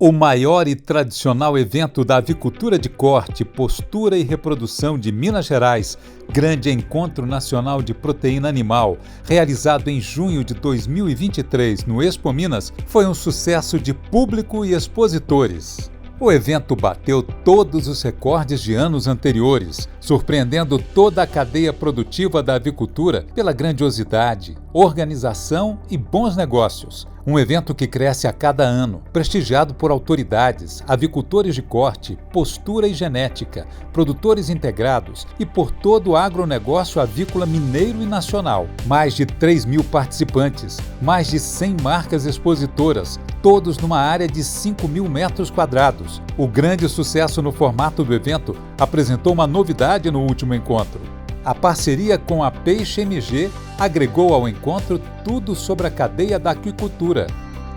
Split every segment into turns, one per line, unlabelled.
O maior e tradicional evento da avicultura de corte, postura e reprodução de Minas Gerais, Grande Encontro Nacional de Proteína Animal, realizado em junho de 2023 no Expo Minas, foi um sucesso de público e expositores. O evento bateu todos os recordes de anos anteriores, surpreendendo toda a cadeia produtiva da avicultura pela grandiosidade, organização e bons negócios. Um evento que cresce a cada ano, prestigiado por autoridades, avicultores de corte, postura e genética, produtores integrados e por todo o agronegócio avícola mineiro e nacional. Mais de 3.000 participantes, mais de 100 marcas expositoras, todos numa área de 5.000 metros quadrados. O grande sucesso no formato do evento apresentou uma novidade no último encontro. A parceria com a Peixe MG agregou ao encontro tudo sobre a cadeia da aquicultura.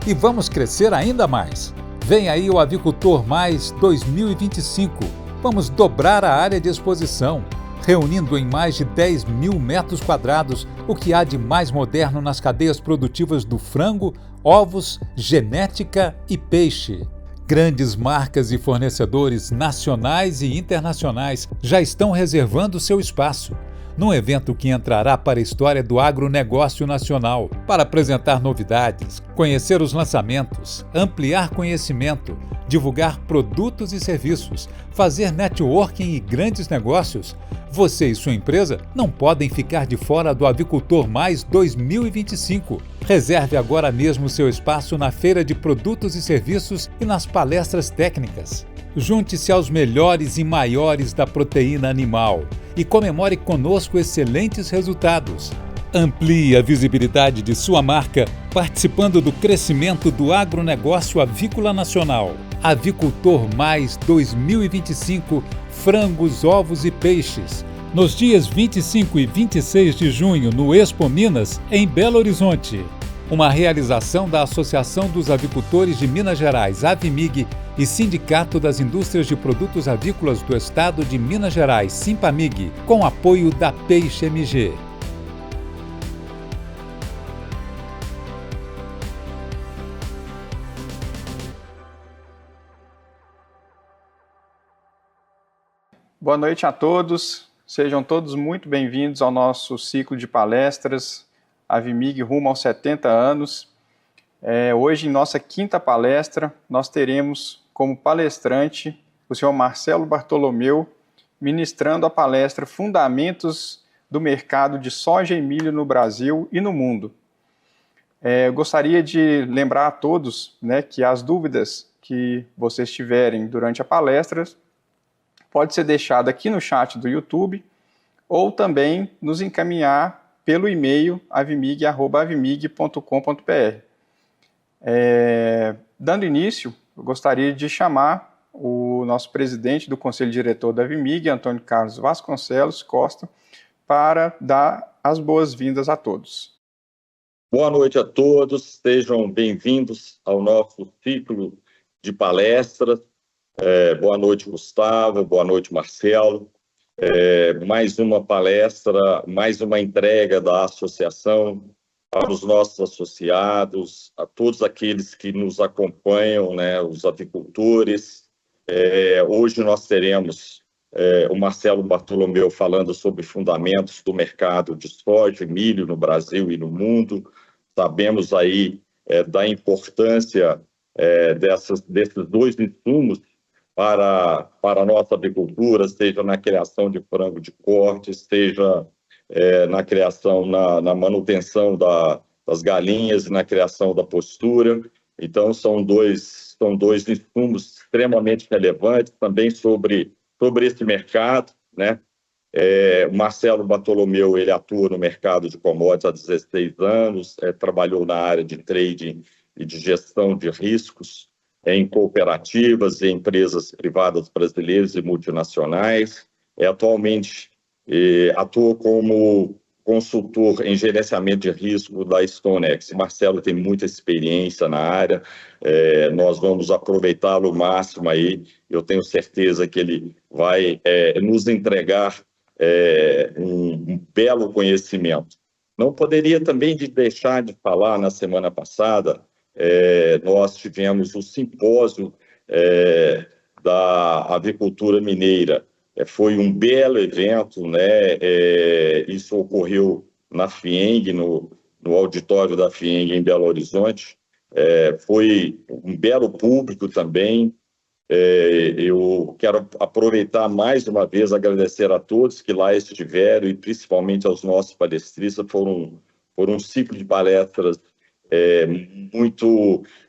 E vamos crescer ainda mais. Vem aí o Avicultor Mais 2025. Vamos dobrar a área de exposição, reunindo em mais de 10.000 metros quadrados o que há de mais moderno nas cadeias produtivas do frango, ovos, genética e peixe. Grandes marcas e fornecedores nacionais e internacionais já estão reservando seu espaço, num evento que entrará para a história do agronegócio nacional, para apresentar novidades, conhecer os lançamentos, ampliar conhecimento, divulgar produtos e serviços, fazer networking e grandes negócios. Você e sua empresa não podem ficar de fora do Avicultor Mais 2025. Reserve agora mesmo seu espaço na Feira de Produtos e Serviços e nas palestras técnicas. Junte-se aos melhores e maiores da proteína animal e comemore conosco excelentes resultados. Amplie a visibilidade de sua marca participando do crescimento do agronegócio avícola nacional. Avicultor Mais 2025, frangos, ovos e peixes. Nos dias 25 e 26 de junho, no Expo Minas, em Belo Horizonte. Uma realização da Associação dos Avicultores de Minas Gerais, Avimig, e Sindicato das Indústrias de Produtos Avícolas do Estado de Minas Gerais, Simpamig, com apoio da Peixe MG.
Boa noite a todos. Sejam todos muito bem-vindos ao nosso ciclo de palestras Avimig rumo aos 70 anos. Hoje, em nossa quinta palestra, nós teremos como palestrante o senhor Marcelo Bartolomeu, ministrando a palestra Fundamentos do Mercado de Soja e Milho no Brasil e no Mundo. Eu gostaria de lembrar a todos, que as dúvidas que vocês tiverem durante a palestra pode ser deixada aqui no chat do YouTube ou também nos encaminhar pelo e-mail avimig@avimig.com.br. Dando início, eu gostaria de chamar o nosso presidente do Conselho Diretor da Avimig, Antônio Carlos Vasconcelos Costa, para dar as boas-vindas a todos.
Boa noite a todos, sejam bem-vindos ao nosso ciclo de palestras. Boa noite, Gustavo, boa noite, Marcelo. Mais uma palestra, mais uma entrega da associação para os nossos associados, a todos aqueles que nos acompanham, os avicultores. Hoje nós teremos o Marcelo Bartolomeu falando sobre fundamentos do mercado de soja e milho no Brasil e no mundo. Sabemos aí da importância desses dois insumos para a nossa avicultura, seja na criação de frango de corte, seja na criação, na manutenção das galinhas e na criação da postura. Então, são dois insumos extremamente relevantes também sobre esse mercado, O Marcelo Bartolomeu, ele atua no mercado de commodities há 16 anos, trabalhou na área de trading e de gestão de riscos, em cooperativas e empresas privadas brasileiras e multinacionais. Atualmente atua como consultor em gerenciamento de risco da StoneX. Marcelo tem muita experiência na área, nós vamos aproveitá-lo ao máximo aí. Eu tenho certeza que ele vai nos entregar um belo conhecimento. Não poderia também deixar de falar na semana passada nós tivemos o simpósio da avicultura mineira. Foi um belo evento, né? Isso ocorreu na FIENG, no auditório da FIENG em Belo Horizonte. Foi um belo público também. Eu quero aproveitar mais uma vez, agradecer a todos que lá estiveram e principalmente aos nossos palestristas. Foram um ciclo de palestras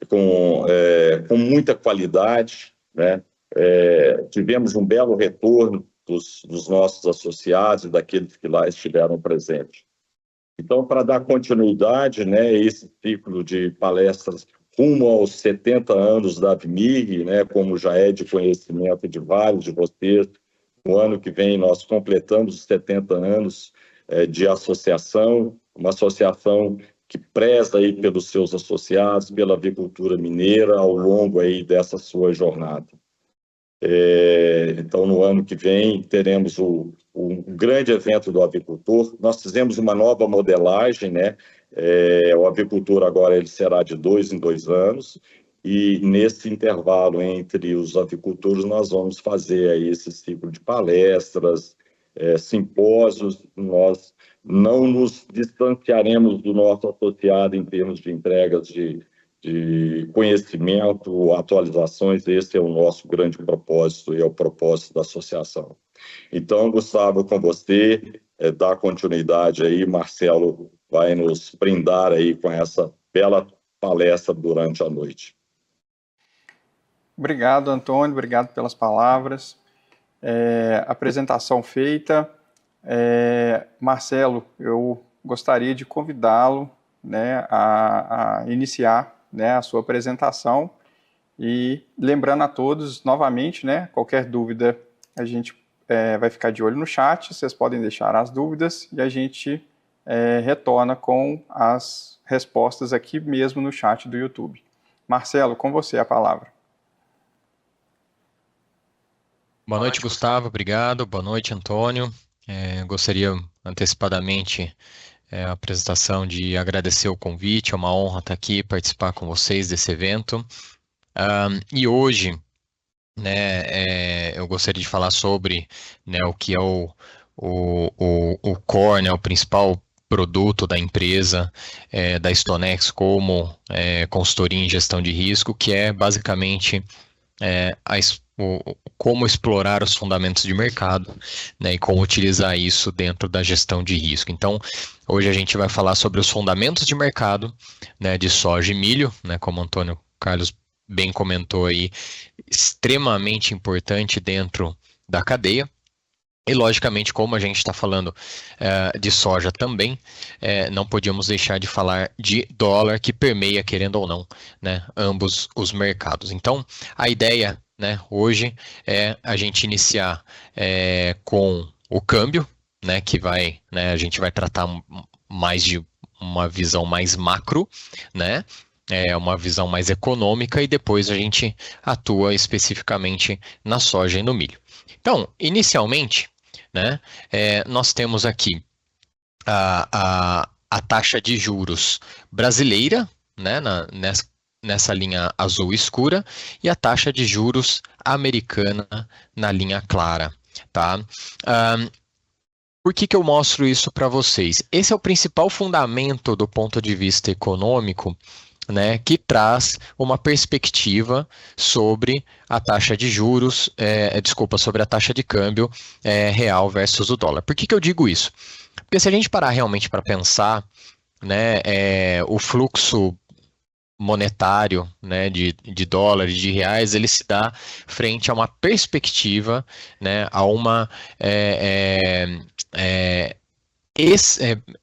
com muita qualidade, né? Tivemos um belo retorno dos nossos associados e daqueles que lá estiveram presentes. Então, para dar continuidade, né, esse ciclo de palestras rumo aos 70 anos da AVMIG, né, como já é de conhecimento de vários de vocês, no ano que vem nós completamos os 70 anos de associação, uma associação que preza aí pelos seus associados, pela avicultura mineira ao longo aí dessa sua jornada. Então, no ano que vem, teremos um grande evento do avicultor. Nós fizemos uma nova modelagem, né? O avicultor agora ele será de 2 em 2 anos, e nesse intervalo entre os avicultores nós vamos fazer aí esse ciclo de palestras, simpósios. Nós não nos distanciaremos do nosso associado em termos de entregas de conhecimento, atualizações. Esse é o nosso grande propósito e é o propósito da associação. Então, Gustavo, com você, dar continuidade aí, Marcelo vai nos brindar aí com essa bela palestra durante a noite.
Obrigado, Antônio, obrigado pelas palavras. Apresentação feita. Marcelo, eu gostaria de convidá-lo, né, a iniciar, né, a sua apresentação, e lembrando a todos novamente, né, qualquer dúvida a gente vai ficar de olho no chat, vocês podem deixar as dúvidas e a gente retorna com as respostas aqui mesmo no chat do YouTube. Marcelo, com você a palavra.
Boa noite, Gustavo, obrigado. Boa noite, Antônio. Gostaria antecipadamente a apresentação de agradecer o convite. É uma honra estar aqui, participar com vocês desse evento. E hoje, né, eu gostaria de falar sobre, né, o que é o core, né, o principal produto da empresa, da StoneX, como consultoria em gestão de risco, que é basicamente como explorar os fundamentos de mercado, né, e como utilizar isso dentro da gestão de risco. Então, hoje a gente vai falar sobre os fundamentos de mercado, né, de soja e milho, né, como o Antônio Carlos bem comentou aí, extremamente importante dentro da cadeia. E, logicamente, como a gente está falando de soja também, não podíamos deixar de falar de dólar, que permeia, querendo ou não, né, ambos os mercados. Então, a ideia, né, hoje é a gente iniciar com o câmbio, né, que vai, né, a gente vai tratar mais de uma visão mais macro, né, uma visão mais econômica, e depois a gente atua especificamente na soja e no milho. Então, inicialmente, né, nós temos aqui a taxa de juros brasileira, né, nessa linha azul escura, e a taxa de juros americana na linha clara, tá? Por que eu mostro isso para vocês? Esse é o principal fundamento do ponto de vista econômico, né, que traz uma perspectiva sobre a taxa de juros, sobre a taxa de câmbio real versus o dólar. Por que eu digo isso? Porque se a gente parar realmente para pensar, né, o fluxo monetário, né, de dólares, de reais, ele se dá frente a uma perspectiva, né, a uma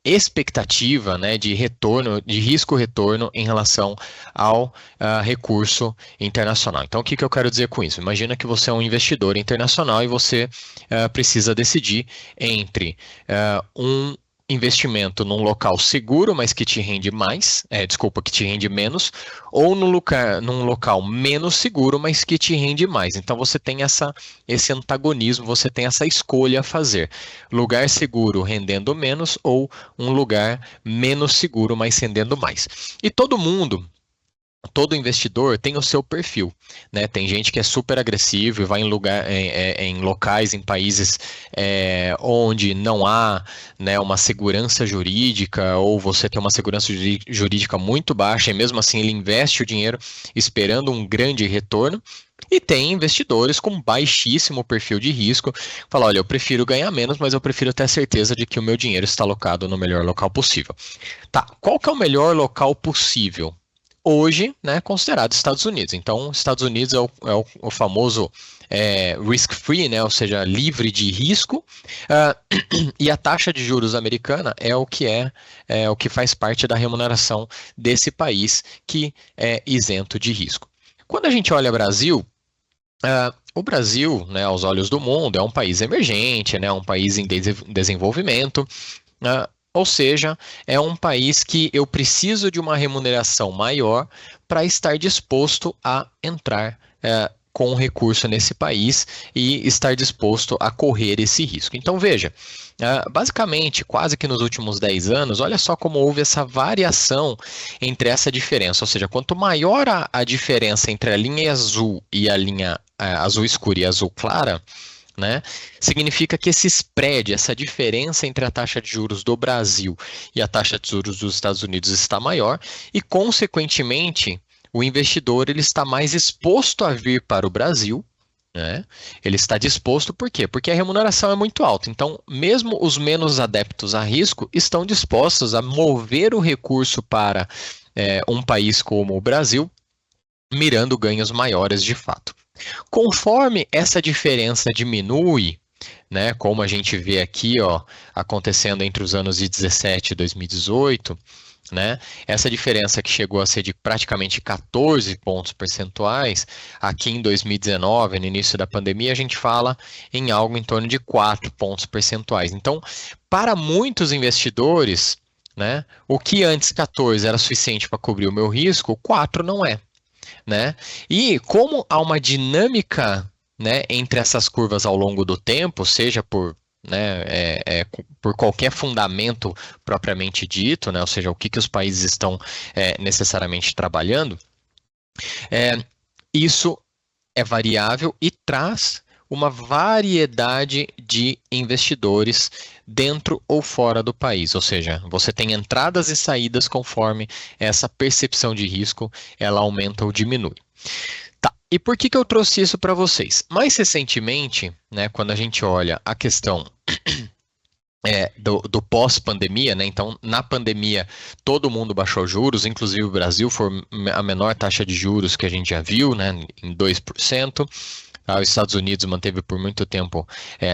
expectativa, né, de retorno, de risco-retorno em relação ao recurso internacional. Então, o que eu quero dizer com isso? Imagina que você é um investidor internacional e você precisa decidir entre um investimento num local seguro, mas que te rende mais, que te rende menos, ou num local menos seguro, mas que te rende mais. Então você tem esse antagonismo, você tem essa escolha a fazer. Lugar seguro rendendo menos, ou um lugar menos seguro, mas rendendo mais. E todo mundo todo investidor tem o seu perfil, né? Tem gente que é super agressivo e vai em locais, em países onde não há, né, uma segurança jurídica, ou você tem uma segurança jurídica muito baixa, e mesmo assim ele investe o dinheiro esperando um grande retorno. E tem investidores com baixíssimo perfil de risco, fala, olha, eu prefiro ganhar menos, mas eu prefiro ter a certeza de que o meu dinheiro está alocado no melhor local possível. Tá, qual que é o melhor local possível? Hoje, né, considerado Estados Unidos. Então, Estados Unidos é o famoso risk-free, né, ou seja, livre de risco, e a taxa de juros americana é o que faz parte da remuneração desse país que é isento de risco. Quando a gente olha o Brasil, né, aos olhos do mundo, é um país emergente, né, um país em desenvolvimento, ou seja, é um país que eu preciso de uma remuneração maior para estar disposto a entrar com recurso nesse país e estar disposto a correr esse risco. Então, veja, basicamente, quase que nos últimos 10 anos, olha só como houve essa variação entre essa diferença. Ou seja, quanto maior a diferença entre a linha azul e a linha azul escura e azul clara, né, significa que esse spread, essa diferença entre a taxa de juros do Brasil e a taxa de juros dos Estados Unidos está maior e, consequentemente, o investidor ele está mais exposto a vir para o Brasil, né? Ele está disposto, por quê? Porque a remuneração é muito alta. Então, mesmo os menos adeptos a risco estão dispostos a mover o recurso para um país como o Brasil, mirando ganhos maiores de fato. Conforme essa diferença diminui, né, como a gente vê aqui, acontecendo entre os anos de 2017 e 2018, né, essa diferença que chegou a ser de praticamente 14 pontos percentuais, aqui em 2019, no início da pandemia, a gente fala em algo em torno de 4 pontos percentuais. Então, para muitos investidores, né, o que antes 14 era suficiente para cobrir o meu risco, 4 não é. Né? E como há uma dinâmica, né, entre essas curvas ao longo do tempo, seja por, né, por qualquer fundamento propriamente dito, né, ou seja, o que os países estão necessariamente trabalhando, isso é variável e traz uma variedade de investidores dentro ou fora do país, ou seja, você tem entradas e saídas conforme essa percepção de risco ela aumenta ou diminui. Tá, e por que eu trouxe isso para vocês? Mais recentemente, né, quando a gente olha a questão do pós-pandemia, né? Então, na pandemia, todo mundo baixou juros, inclusive o Brasil foi a menor taxa de juros que a gente já viu, né, em 2%. Os Estados Unidos manteve por muito tempo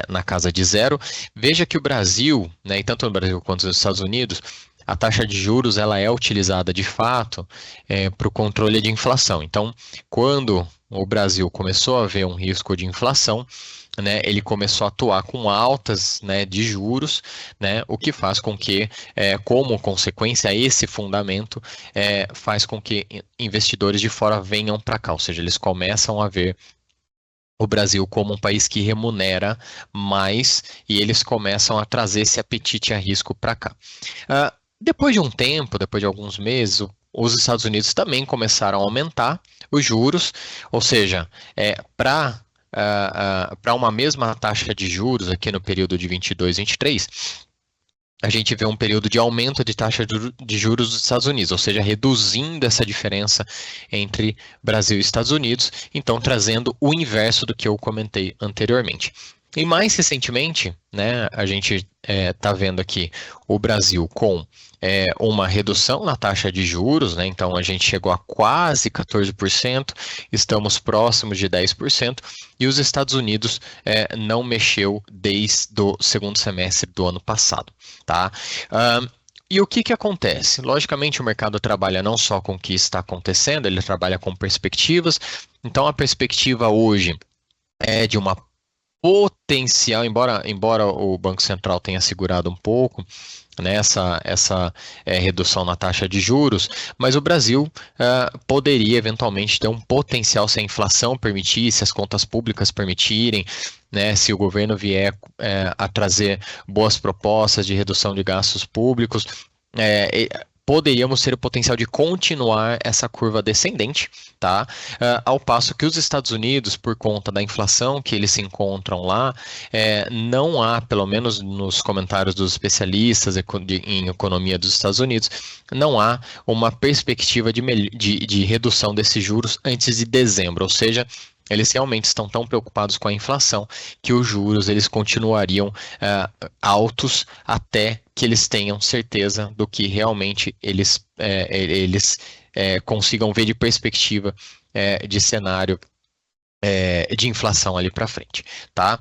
na casa de zero. Veja que o Brasil, né, e tanto no Brasil quanto nos Estados Unidos, a taxa de juros ela é utilizada de fato para o controle de inflação. Então, quando o Brasil começou a ver um risco de inflação, né, ele começou a atuar com altas, né, de juros, né, o que faz com que, como consequência, esse fundamento faz com que investidores de fora venham para cá, ou seja, eles começam a ver o Brasil como um país que remunera mais e eles começam a trazer esse apetite a risco para cá. Depois de um tempo, depois de alguns meses, os Estados Unidos também começaram a aumentar os juros, ou seja, para uma mesma taxa de juros aqui no período de 22, 23, a gente vê um período de aumento de taxa de juros dos Estados Unidos, ou seja, reduzindo essa diferença entre Brasil e Estados Unidos, então trazendo o inverso do que eu comentei anteriormente. E mais recentemente, né, a gente está vendo aqui o Brasil com uma redução na taxa de juros, né, então a gente chegou a quase 14%, estamos próximos de 10%, e os Estados Unidos não mexeu desde o segundo semestre do ano passado. Tá? E o que acontece? Logicamente, o mercado trabalha não só com o que está acontecendo, ele trabalha com perspectivas, então a perspectiva hoje é de uma potencial, embora o Banco Central tenha segurado um pouco, né, essa redução na taxa de juros, mas o Brasil poderia eventualmente ter um potencial se a inflação permitir, se as contas públicas permitirem, né, se o governo vier a trazer boas propostas de redução de gastos públicos, poderíamos ter o potencial de continuar essa curva descendente, tá? Ao passo que os Estados Unidos, por conta da inflação que eles se encontram lá, não há, pelo menos nos comentários dos especialistas em economia dos Estados Unidos, não há uma perspectiva de redução desses juros antes de dezembro, ou seja, eles realmente estão tão preocupados com a inflação que os juros eles continuariam altos até que eles tenham certeza do que realmente eles consigam ver de perspectiva de cenário de inflação ali para frente, tá?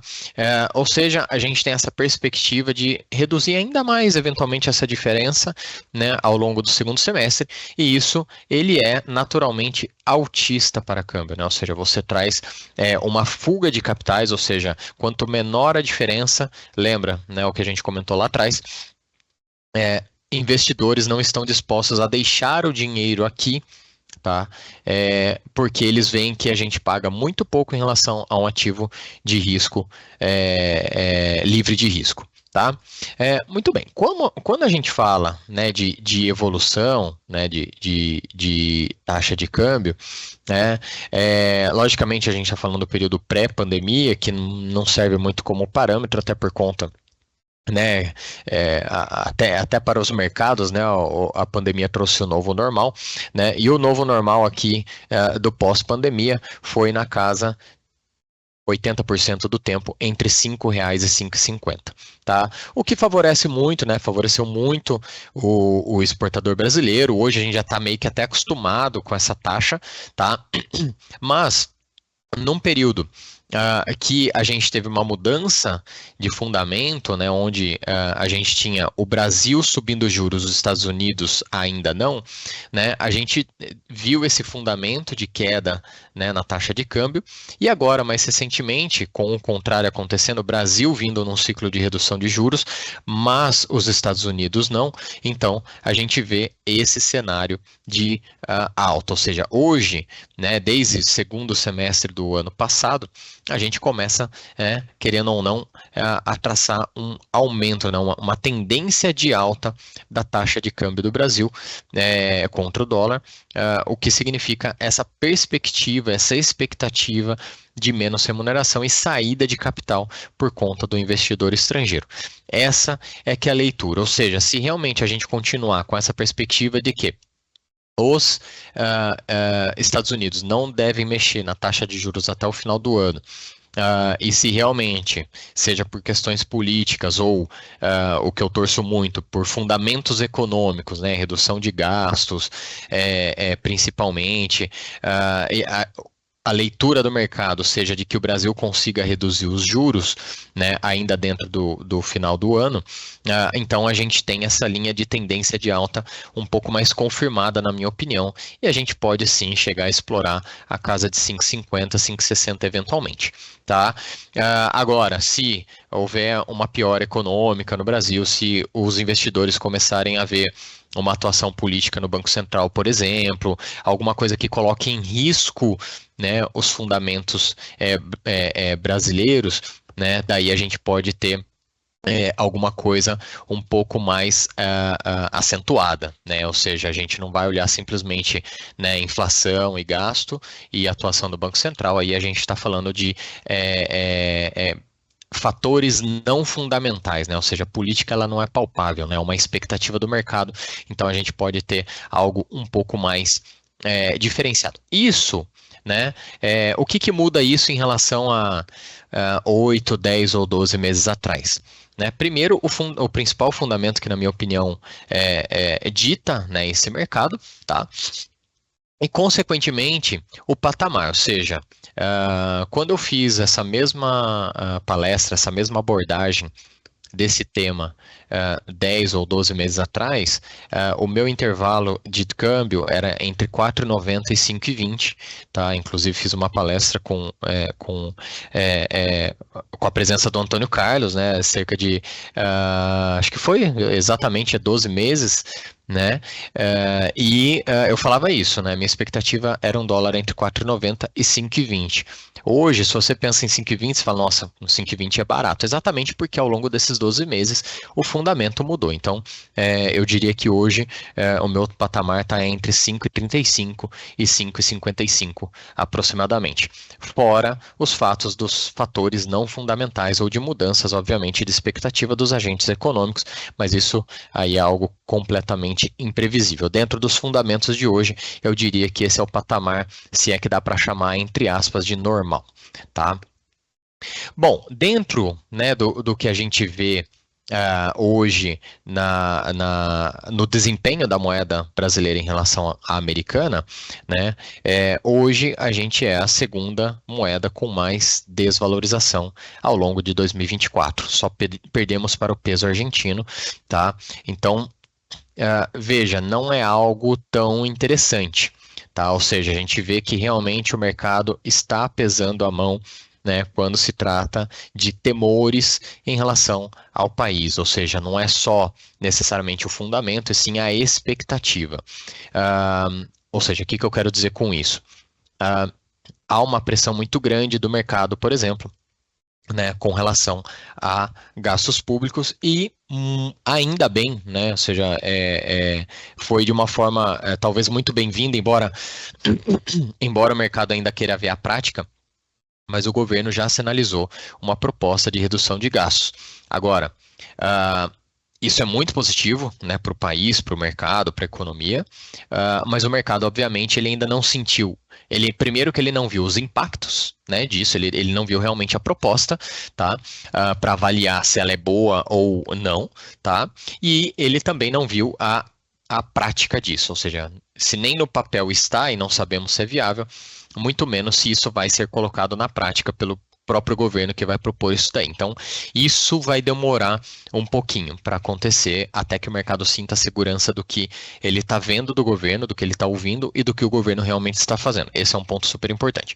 Ou seja, a gente tem essa perspectiva de reduzir ainda mais eventualmente essa diferença, né, ao longo do segundo semestre, e isso ele é naturalmente altista para câmbio, né? Ou seja, você traz uma fuga de capitais, ou seja, quanto menor a diferença, lembra, né, o que a gente comentou lá atrás, investidores não estão dispostos a deixar o dinheiro aqui, tá? Porque eles veem que a gente paga muito pouco em relação a um ativo de risco livre de risco. Tá? Muito bem, quando a gente fala, né, de evolução, né, de taxa de câmbio, né, logicamente a gente está falando do período pré-pandemia, que não serve muito como parâmetro, até por conta, né, até para os mercados, né, a pandemia trouxe o novo normal, né, e o novo normal aqui do pós-pandemia foi na casa 80% do tempo entre R$ 5,00 e R$ 5,50, tá? O que favorece muito, né? Favoreceu muito o exportador brasileiro. Hoje a gente já está meio que até acostumado com essa taxa, tá? Mas num período que a gente teve uma mudança de fundamento, né, onde a gente tinha o Brasil subindo juros, os Estados Unidos ainda não, né, a gente viu esse fundamento de queda, né, na taxa de câmbio, e agora, mais recentemente, com o contrário acontecendo, o Brasil vindo num ciclo de redução de juros, mas os Estados Unidos não, então a gente vê esse cenário de alta, ou seja, hoje, né, desde o segundo semestre do ano passado, a gente começa, querendo ou não, a traçar um aumento, né, uma tendência de alta da taxa de câmbio do Brasil contra o dólar, o que significa essa perspectiva, essa expectativa de menos remuneração e saída de capital por conta do investidor estrangeiro. Essa é que é a leitura, ou seja, se realmente a gente continuar com essa perspectiva de que os Estados Unidos não devem mexer na taxa de juros até o final do ano, e se realmente, seja por questões políticas ou o que eu torço muito, por fundamentos econômicos, né, redução de gastos, principalmente, a leitura do mercado seja de que o Brasil consiga reduzir os juros, né, ainda dentro do final do ano, então a gente tem essa linha de tendência de alta um pouco mais confirmada, na minha opinião, e a gente pode sim chegar a explorar a casa de 5,50, 5,60 eventualmente. Tá? Agora, se houver uma piora econômica no Brasil, se os investidores começarem a ver uma atuação política no Banco Central, por exemplo, alguma coisa que coloque em risco, né, os fundamentos brasileiros, né, daí a gente pode ter alguma coisa um pouco mais acentuada, né? Ou seja, a gente não vai olhar simplesmente, né, inflação e gasto e atuação do Banco Central, aí a gente está falando de fatores não fundamentais, né? Ou seja, a política ela não é palpável, né? É uma expectativa do mercado, então a gente pode ter algo um pouco mais diferenciado. Isso, né? O que muda isso em relação a 8, 10 ou 12 meses atrás? Né? Primeiro, o principal fundamento que, na minha opinião, dita, né, esse mercado, tá? E, consequentemente, o patamar, ou seja, quando eu fiz essa mesma palestra, essa mesma abordagem desse tema 10 ou 12 meses atrás, o meu intervalo de câmbio era entre 4,90 e 5,20, tá? Inclusive fiz uma palestra com a presença do Antônio Carlos, né? Cerca de, acho que foi exatamente 12 meses, né? Eu falava isso, né? Minha expectativa era um dólar entre 4,90 e 5,20. Hoje, se você pensa em 5,20, você fala, nossa, 5,20 é barato. Exatamente porque ao longo desses 12 meses, o fundamento mudou. Então, eu diria que hoje o meu patamar está entre 5,35 e 5,55 aproximadamente. Fora os fatos dos fatores não fundamentais ou de mudanças, obviamente, de expectativa dos agentes econômicos, mas isso aí é algo completamente imprevisível. Dentro dos fundamentos de hoje, eu diria que esse é o patamar, se é que dá para chamar, entre aspas, de normal, tá? Bom, dentro, né, do que a gente vê hoje no desempenho da moeda brasileira em relação à americana, né, hoje a gente é a segunda moeda com mais desvalorização ao longo de 2024. Só perdemos para o peso argentino, tá? Então, veja, não é algo tão interessante, tá? Ou seja, a gente vê que realmente o mercado está pesando a mão, né, quando se trata de temores em relação ao país, ou seja, não é só necessariamente o fundamento, e sim a expectativa. Ou seja, o que eu quero dizer com isso? Há uma pressão muito grande do mercado, por exemplo, né, com relação a gastos públicos e ainda bem, né, ou seja, foi de uma forma talvez muito bem-vinda, embora o mercado ainda queira ver a prática, mas o governo já sinalizou uma proposta de redução de gastos. Agora, isso é muito positivo, né, para o país, para o mercado, para a economia, mas o mercado, obviamente, ele ainda não sentiu. Primeiro que ele não viu os impactos, né, disso, ele não viu realmente a proposta, tá, para avaliar se ela é boa ou não, tá, e ele também não viu a prática disso, ou seja, se nem no papel está e não sabemos se é viável, muito menos se isso vai ser colocado na prática pelo próprio governo que vai propor isso daí. Então, isso vai demorar um pouquinho para acontecer até que o mercado sinta a segurança do que ele está vendo do governo, do que ele está ouvindo e do que o governo realmente está fazendo. Esse é um ponto super importante.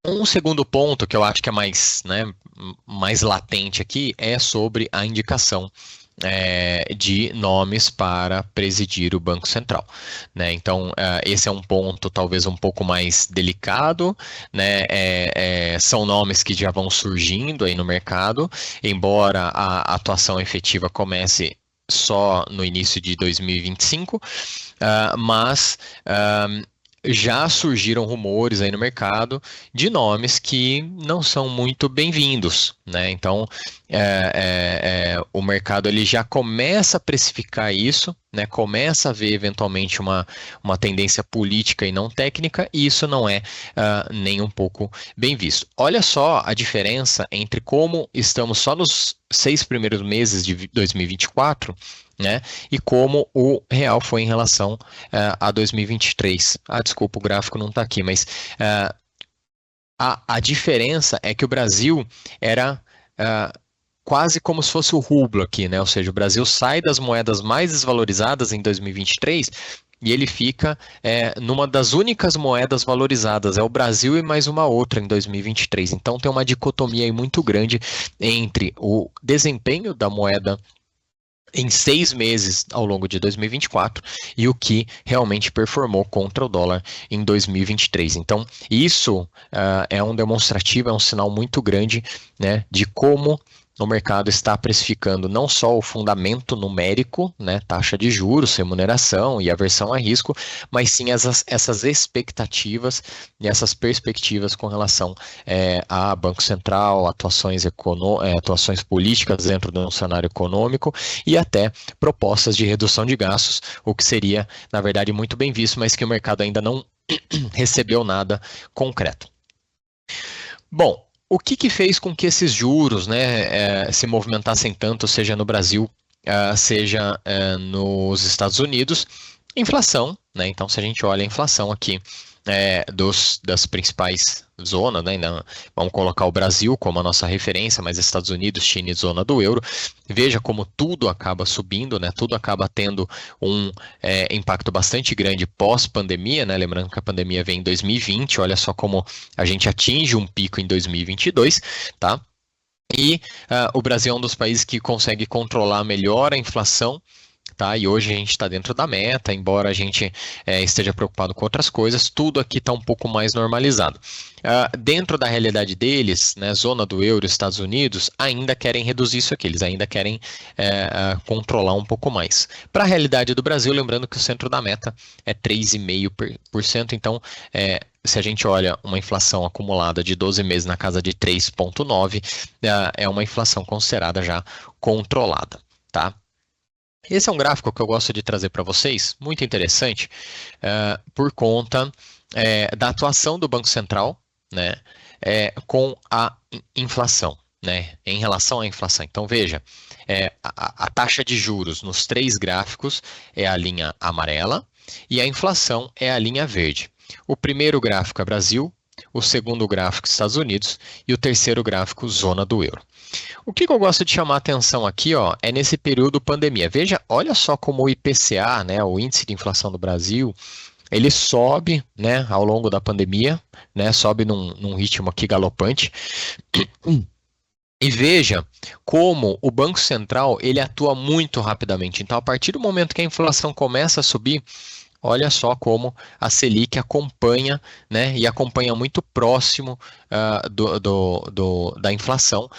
Um segundo ponto que eu acho que é mais latente aqui é sobre a indicação de nomes para presidir o Banco Central, né? Então, esse é um ponto talvez um pouco mais delicado, né? São nomes que já vão surgindo aí no mercado, embora a atuação efetiva comece só no início de 2025, mas já surgiram rumores aí no mercado de nomes que não são muito bem-vindos, né? Então, o mercado ele já começa a precificar isso, né? Começa a ver eventualmente uma tendência política e não técnica, e isso não é nem um pouco bem visto. Olha só a diferença entre como estamos só nos 6 primeiros meses de 2024, né, e como o real foi em relação a 2023. Desculpa, o gráfico não está aqui, mas a diferença é que o Brasil era quase como se fosse o rublo aqui, né? Ou seja, o Brasil sai das moedas mais desvalorizadas em 2023 e ele fica numa das únicas moedas valorizadas, é o Brasil e mais uma outra em 2023. Então tem uma dicotomia aí muito grande entre o desempenho da moeda em 6 meses ao longo de 2024 e o que realmente performou contra o dólar em 2023. Então, isso é um demonstrativo, é um sinal muito grande, né, de como o mercado está precificando não só o fundamento numérico, né, taxa de juros, remuneração e aversão a risco, mas sim essas expectativas e essas perspectivas com relação a Banco Central, atuações políticas dentro do cenário econômico e até propostas de redução de gastos, o que seria, na verdade, muito bem visto, mas que o mercado ainda não recebeu nada concreto. Bom, o que fez com que esses juros, né, se movimentassem tanto, seja no Brasil, seja nos Estados Unidos? Inflação, né? Então, se a gente olha a inflação aqui das principais zonas, né? Vamos colocar o Brasil como a nossa referência, mas Estados Unidos, China e zona do euro, veja como tudo acaba subindo, né? Tudo acaba tendo um impacto bastante grande pós-pandemia, né? Lembrando que a pandemia vem em 2020, olha só como a gente atinge um pico em 2022, tá? E o Brasil é um dos países que consegue controlar melhor a inflação, tá? E hoje a gente está dentro da meta, embora a gente esteja preocupado com outras coisas, tudo aqui está um pouco mais normalizado. Dentro da realidade deles, né, zona do euro, Estados Unidos, ainda querem reduzir isso aqui, eles ainda querem controlar um pouco mais. Para a realidade do Brasil, lembrando que o centro da meta é 3,5%, então se a gente olha uma inflação acumulada de 12 meses na casa de 3,9%, é uma inflação considerada já controlada, tá? Esse é um gráfico que eu gosto de trazer para vocês, muito interessante, por conta da atuação do Banco Central, né, com a inflação, né, em relação à inflação. Então, veja, a taxa de juros nos 3 gráficos é a linha amarela e a inflação é a linha verde. O primeiro gráfico é Brasil, o segundo gráfico Estados Unidos e o terceiro gráfico zona do euro. O que eu gosto de chamar a atenção aqui, ó, é nesse período pandemia. Veja, olha só como o IPCA, né, o Índice de Inflação do Brasil, ele sobe, né, ao longo da pandemia, né, sobe num ritmo aqui galopante. E veja como o Banco Central ele atua muito rapidamente. Então, a partir do momento que a inflação começa a subir, olha só como a Selic acompanha, né, e acompanha muito próximo da inflação,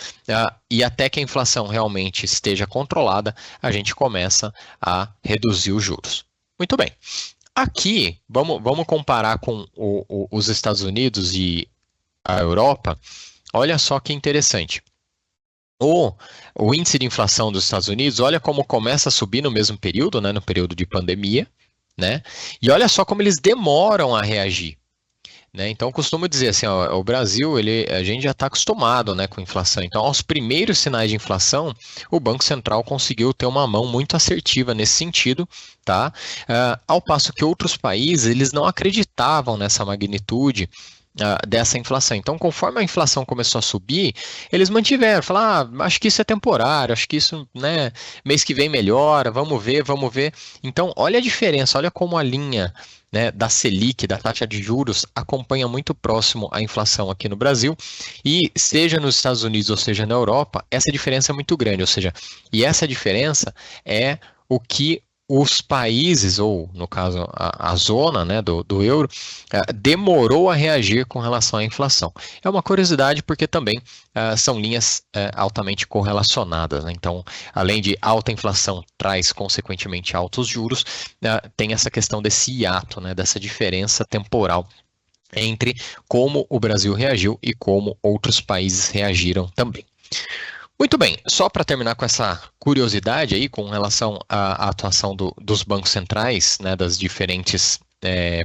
e até que a inflação realmente esteja controlada, a gente começa a reduzir os juros. Muito bem. Aqui, vamos comparar com os Estados Unidos e a Europa. Olha só que interessante. O índice de inflação dos Estados Unidos, olha como começa a subir no mesmo período, né, no período de pandemia, né? E olha só como eles demoram a reagir, né? Então, eu costumo dizer assim, ó, o Brasil, a gente já está acostumado, né, com inflação. Então, aos primeiros sinais de inflação, o Banco Central conseguiu ter uma mão muito assertiva nesse sentido, tá? Ao passo que outros países, eles não acreditavam nessa magnitude dessa inflação. Então, conforme a inflação começou a subir, eles mantiveram, falaram, acho que isso é temporário, acho que isso, né, mês que vem melhora, vamos ver. Então, olha a diferença, olha como a linha, né, da Selic, da taxa de juros, acompanha muito próximo a inflação aqui no Brasil, e seja nos Estados Unidos ou seja na Europa, essa diferença é muito grande, ou seja, e essa diferença é o que os países, ou no caso a zona, né, do euro, demorou a reagir com relação à inflação. É uma curiosidade porque também são linhas altamente correlacionadas, né? Então, além de alta inflação traz consequentemente altos juros, tem essa questão desse hiato, né, dessa diferença temporal entre como o Brasil reagiu e como outros países reagiram também. Muito bem, só para terminar com essa curiosidade aí com relação à atuação dos bancos centrais, né, das diferentes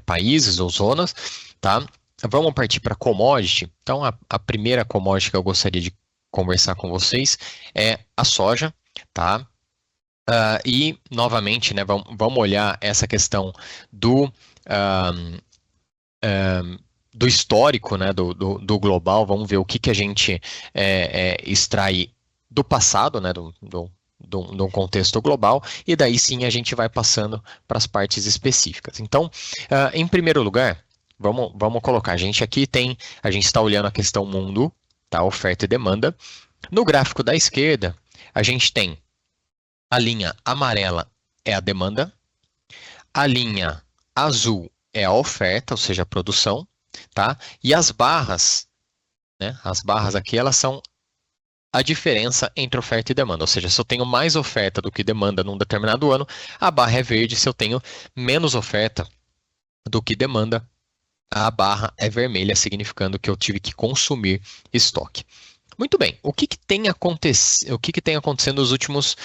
países ou zonas, tá? Vamos partir para commodity. Então, a primeira commodity que eu gostaria de conversar com vocês é a soja, tá? E, novamente, né, vamos olhar essa questão do histórico, né, do global, vamos ver o que a gente extrai do passado, né, do contexto global, e daí sim a gente vai passando para as partes específicas. Então, em primeiro lugar, vamos colocar, a gente está olhando a questão mundo, tá, oferta e demanda. No gráfico da esquerda, a gente tem a linha amarela é a demanda, a linha azul é a oferta, ou seja, a produção, tá? E as barras, né, as barras aqui, elas são a diferença entre oferta e demanda, ou seja, se eu tenho mais oferta do que demanda num determinado ano, a barra é verde, se eu tenho menos oferta do que demanda, a barra é vermelha, significando que eu tive que consumir estoque. Muito bem, o que tem acontecendo nos últimos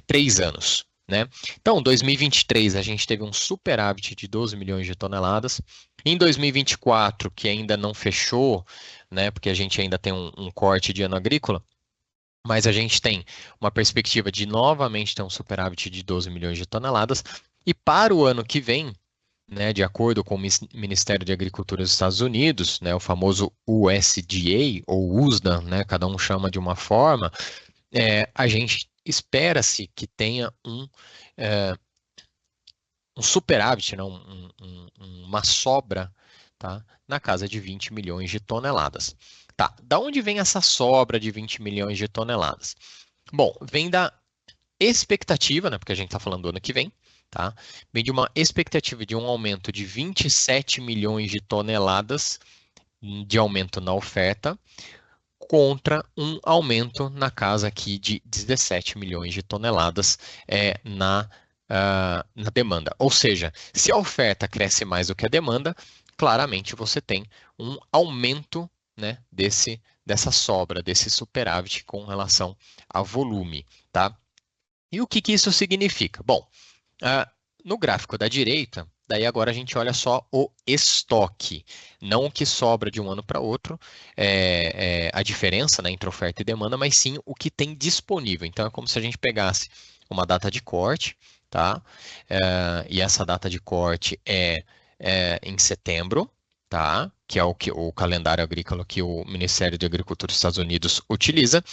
3 anos? Né? Então, em 2023, a gente teve um superávit de 12 milhões de toneladas. Em 2024, que ainda não fechou, né, porque a gente ainda tem um corte de ano agrícola, mas a gente tem uma perspectiva de novamente ter um superávit de 12 milhões de toneladas. E para o ano que vem, né, de acordo com o Ministério de Agricultura dos Estados Unidos, né, o famoso USDA, ou USDA, né, cada um chama de uma forma, a gente espera-se que tenha um superávit, né, uma sobra, tá, na casa de 20 milhões de toneladas. Tá, da onde vem essa sobra de 20 milhões de toneladas? Bom, vem da expectativa, né, porque a gente está falando do ano que vem, tá? Vem de uma expectativa de um aumento de 27 milhões de toneladas de aumento na oferta, contra um aumento na casa aqui de 17 milhões de toneladas na demanda. Ou seja, se a oferta cresce mais do que a demanda, claramente você tem um aumento, né, dessa sobra, desse superávit com relação ao volume, tá? E o que isso significa? Bom, no gráfico da direita, daí agora a gente olha só o estoque, não o que sobra de um ano para outro, a diferença, né, entre oferta e demanda, mas sim o que tem disponível. Então é como se a gente pegasse uma data de corte, tá? E essa data de corte é em setembro, tá? Que é o calendário agrícola que o Ministério da Agricultura dos Estados Unidos utiliza,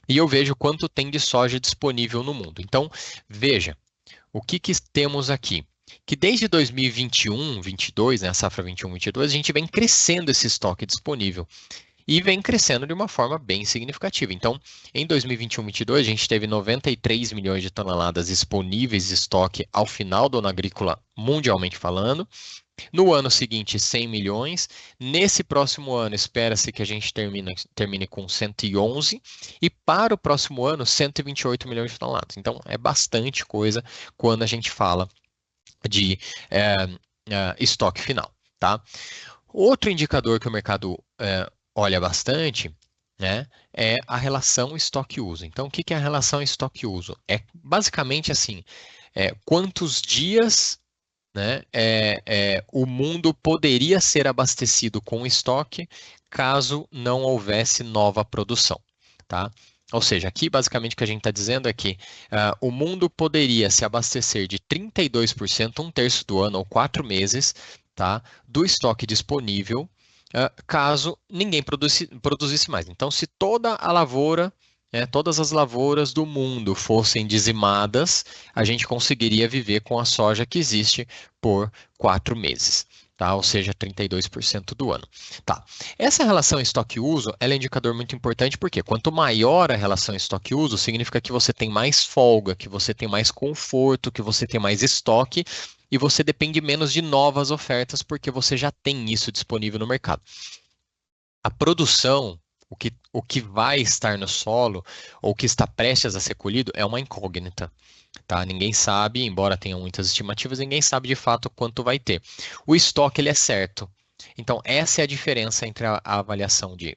e eu vejo quanto tem de soja disponível no mundo. Então, veja, o que temos aqui? Que desde 2021, 22, né, a safra 21, 22, a gente vem crescendo esse estoque disponível e vem crescendo de uma forma bem significativa. Então, em 2021, 22, a gente teve 93 milhões de toneladas disponíveis de estoque ao final do ano agrícola, mundialmente falando. No ano seguinte, 100 milhões. Nesse próximo ano, espera-se que a gente termine com 111. E para o próximo ano, 128 milhões de toneladas. Então, é bastante coisa quando a gente fala de estoque final, tá? Outro indicador que o mercado olha bastante, né, é a relação estoque-uso. Então, o que é a relação estoque-uso? É basicamente assim, quantos dias, né, o mundo poderia ser abastecido com estoque caso não houvesse nova produção, tá? Ou seja, aqui basicamente o que a gente está dizendo é que o mundo poderia se abastecer de 32%, um terço do ano ou 4 meses, tá, do estoque disponível, caso ninguém produzisse mais. Então, se toda a lavoura, todas as lavouras do mundo fossem dizimadas, a gente conseguiria viver com a soja que existe por 4 meses. Tá? Ou seja, 32% do ano. Tá. Essa relação estoque-uso é um indicador muito importante porque quanto maior a relação estoque-uso, significa que você tem mais folga, que você tem mais conforto, que você tem mais estoque e você depende menos de novas ofertas porque você já tem isso disponível no mercado. A produção, o que vai estar no solo ou que está prestes a ser colhido é uma incógnita. Tá? Ninguém sabe, embora tenham muitas estimativas, ninguém sabe de fato quanto vai ter. O estoque ele é certo. Então, essa é a diferença entre a avaliação de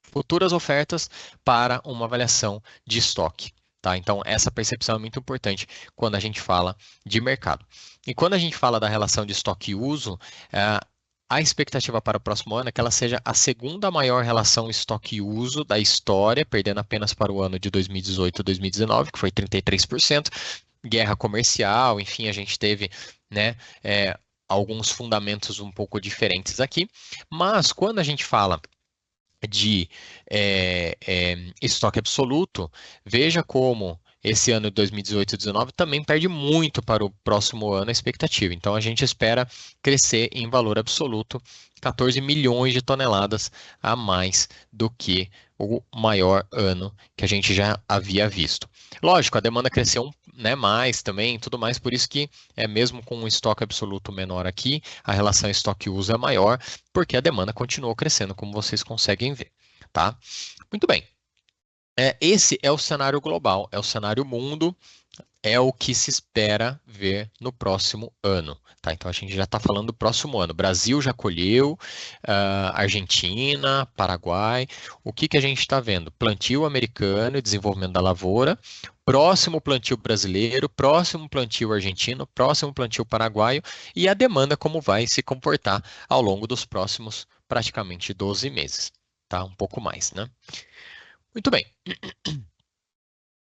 futuras ofertas para uma avaliação de estoque. Tá? Então, essa percepção é muito importante quando a gente fala de mercado. E quando a gente fala da relação de estoque e uso, a expectativa para o próximo ano é que ela seja a segunda maior relação estoque e uso da história, perdendo apenas para o ano de 2018 e 2019, que foi 33%. Guerra comercial, enfim, a gente teve, né, alguns fundamentos um pouco diferentes aqui. Mas quando a gente fala de estoque absoluto, veja como esse ano de 2018 e 2019 também perde muito para o próximo ano a expectativa. Então, a gente espera crescer em valor absoluto 14 milhões de toneladas a mais do que o maior ano que a gente já havia visto. Lógico, a demanda cresceu, né, mais também, tudo mais, por isso que mesmo com um estoque absoluto menor aqui, a relação estoque-uso é maior, porque a demanda continuou crescendo, como vocês conseguem ver. Tá? Muito bem. Esse é o cenário global, é o cenário mundo, é o que se espera ver no próximo ano. Tá? Então, a gente já está falando do próximo ano. Brasil já colheu, Argentina, Paraguai. O que a gente está vendo? Plantio americano e desenvolvimento da lavoura, próximo plantio brasileiro, próximo plantio argentino, próximo plantio paraguaio e a demanda como vai se comportar ao longo dos próximos praticamente 12 meses. Tá? Um pouco mais, né? Muito bem.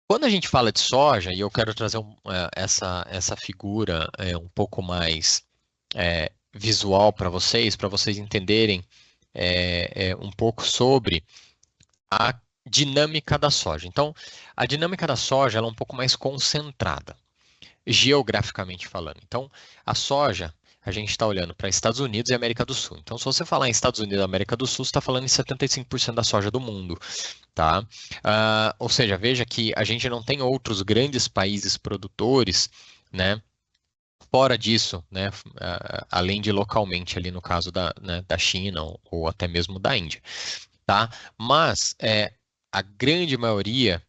Quando a gente fala de soja, e eu quero trazer essa figura um pouco mais visual para vocês entenderem um pouco sobre a dinâmica da soja. Então, a dinâmica da soja ela é um pouco mais concentrada, geograficamente falando. Então, a soja, a gente está olhando para Estados Unidos e América do Sul. Então, se você falar em Estados Unidos e América do Sul, você está falando em 75% da soja do mundo, tá? Ou seja, veja que a gente não tem outros grandes países produtores, né? Fora disso, né, além de localmente ali no caso da China ou até mesmo da Índia, tá? Mas a grande maioria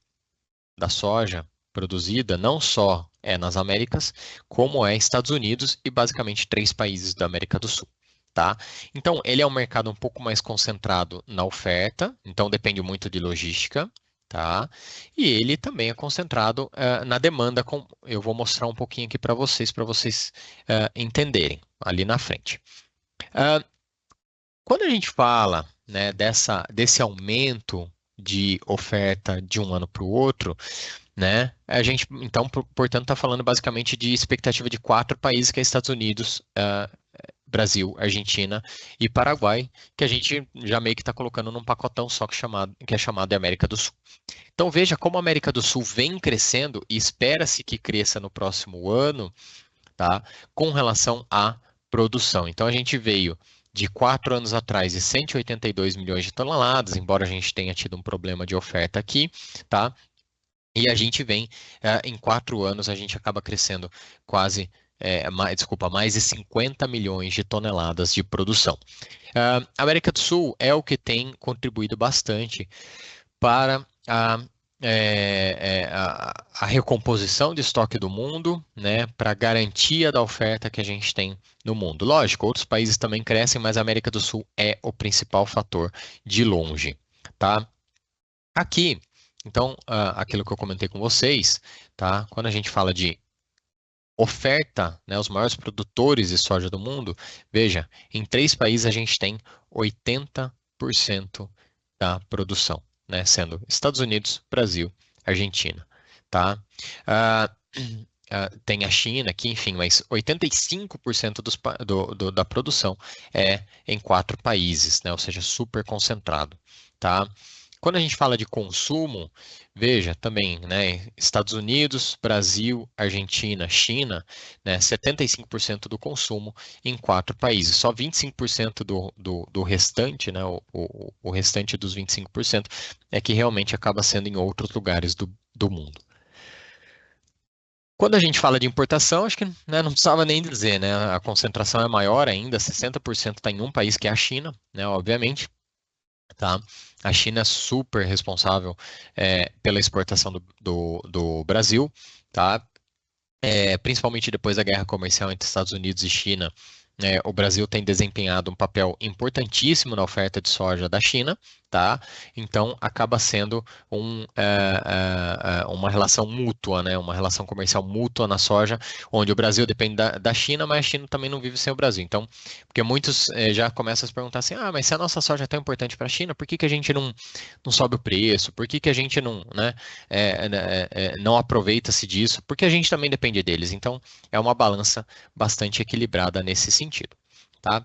da soja produzida não só é nas Américas, como é Estados Unidos e basicamente 3 países da América do Sul. Tá? Então, ele é um mercado um pouco mais concentrado na oferta, então depende muito de logística, tá? E ele também é concentrado na demanda, eu vou mostrar um pouquinho aqui para vocês entenderem ali na frente. Quando a gente fala, né, desse aumento de oferta de um ano para o outro, né, a gente, então, portanto, está falando basicamente de expectativa de 4 países, que é Estados Unidos, Brasil, Argentina e Paraguai, que a gente já meio que está colocando num pacotão só que é chamado de América do Sul. Então veja como a América do Sul vem crescendo e espera-se que cresça no próximo ano, tá, com relação à produção. Então a gente veio de 4 anos atrás de 182 milhões de toneladas, embora a gente tenha tido um problema de oferta aqui, tá? E a gente vem, em 4 anos, a gente acaba crescendo quase mais de 50 milhões de toneladas de produção. A América do Sul é o que tem contribuído bastante para a recomposição de estoque do mundo, né, para a garantia da oferta que a gente tem no mundo. Lógico, outros países também crescem, mas a América do Sul é o principal fator de longe, tá? Aqui, então, aquilo que eu comentei com vocês, tá? Quando a gente fala de oferta, né, os maiores produtores de soja do mundo, veja, em 3 países a gente tem 80% da produção, né, sendo Estados Unidos, Brasil, Argentina, tá? Tem a China aqui, enfim, mas 85% da produção é em 4 países, né, ou seja, super concentrado, tá? Quando a gente fala de consumo, veja também, né, Estados Unidos, Brasil, Argentina, China, né, 75% do consumo em 4 países. Só 25% do restante, né, o restante dos 25% é que realmente acaba sendo em outros lugares do mundo. Quando a gente fala de importação, acho que, né, não precisava nem dizer, né, a concentração é maior ainda, 60% está em um país que é a China, né, obviamente. Tá? A China é super responsável pela exportação do Brasil, tá? Principalmente depois da guerra comercial entre Estados Unidos e China, o Brasil tem desempenhado um papel importantíssimo na oferta de soja da China, tá? Então acaba sendo uma relação mútua, né? Uma relação comercial mútua na soja, onde o Brasil depende da China, mas a China também não vive sem o Brasil. Então, porque muitos já começam a se perguntar assim, mas se a nossa soja é tão importante para a China, por que a gente não sobe o preço? Por que a gente não, né, não aproveita-se disso? Porque a gente também depende deles. Então, é uma balança bastante equilibrada nesse sentido, tá?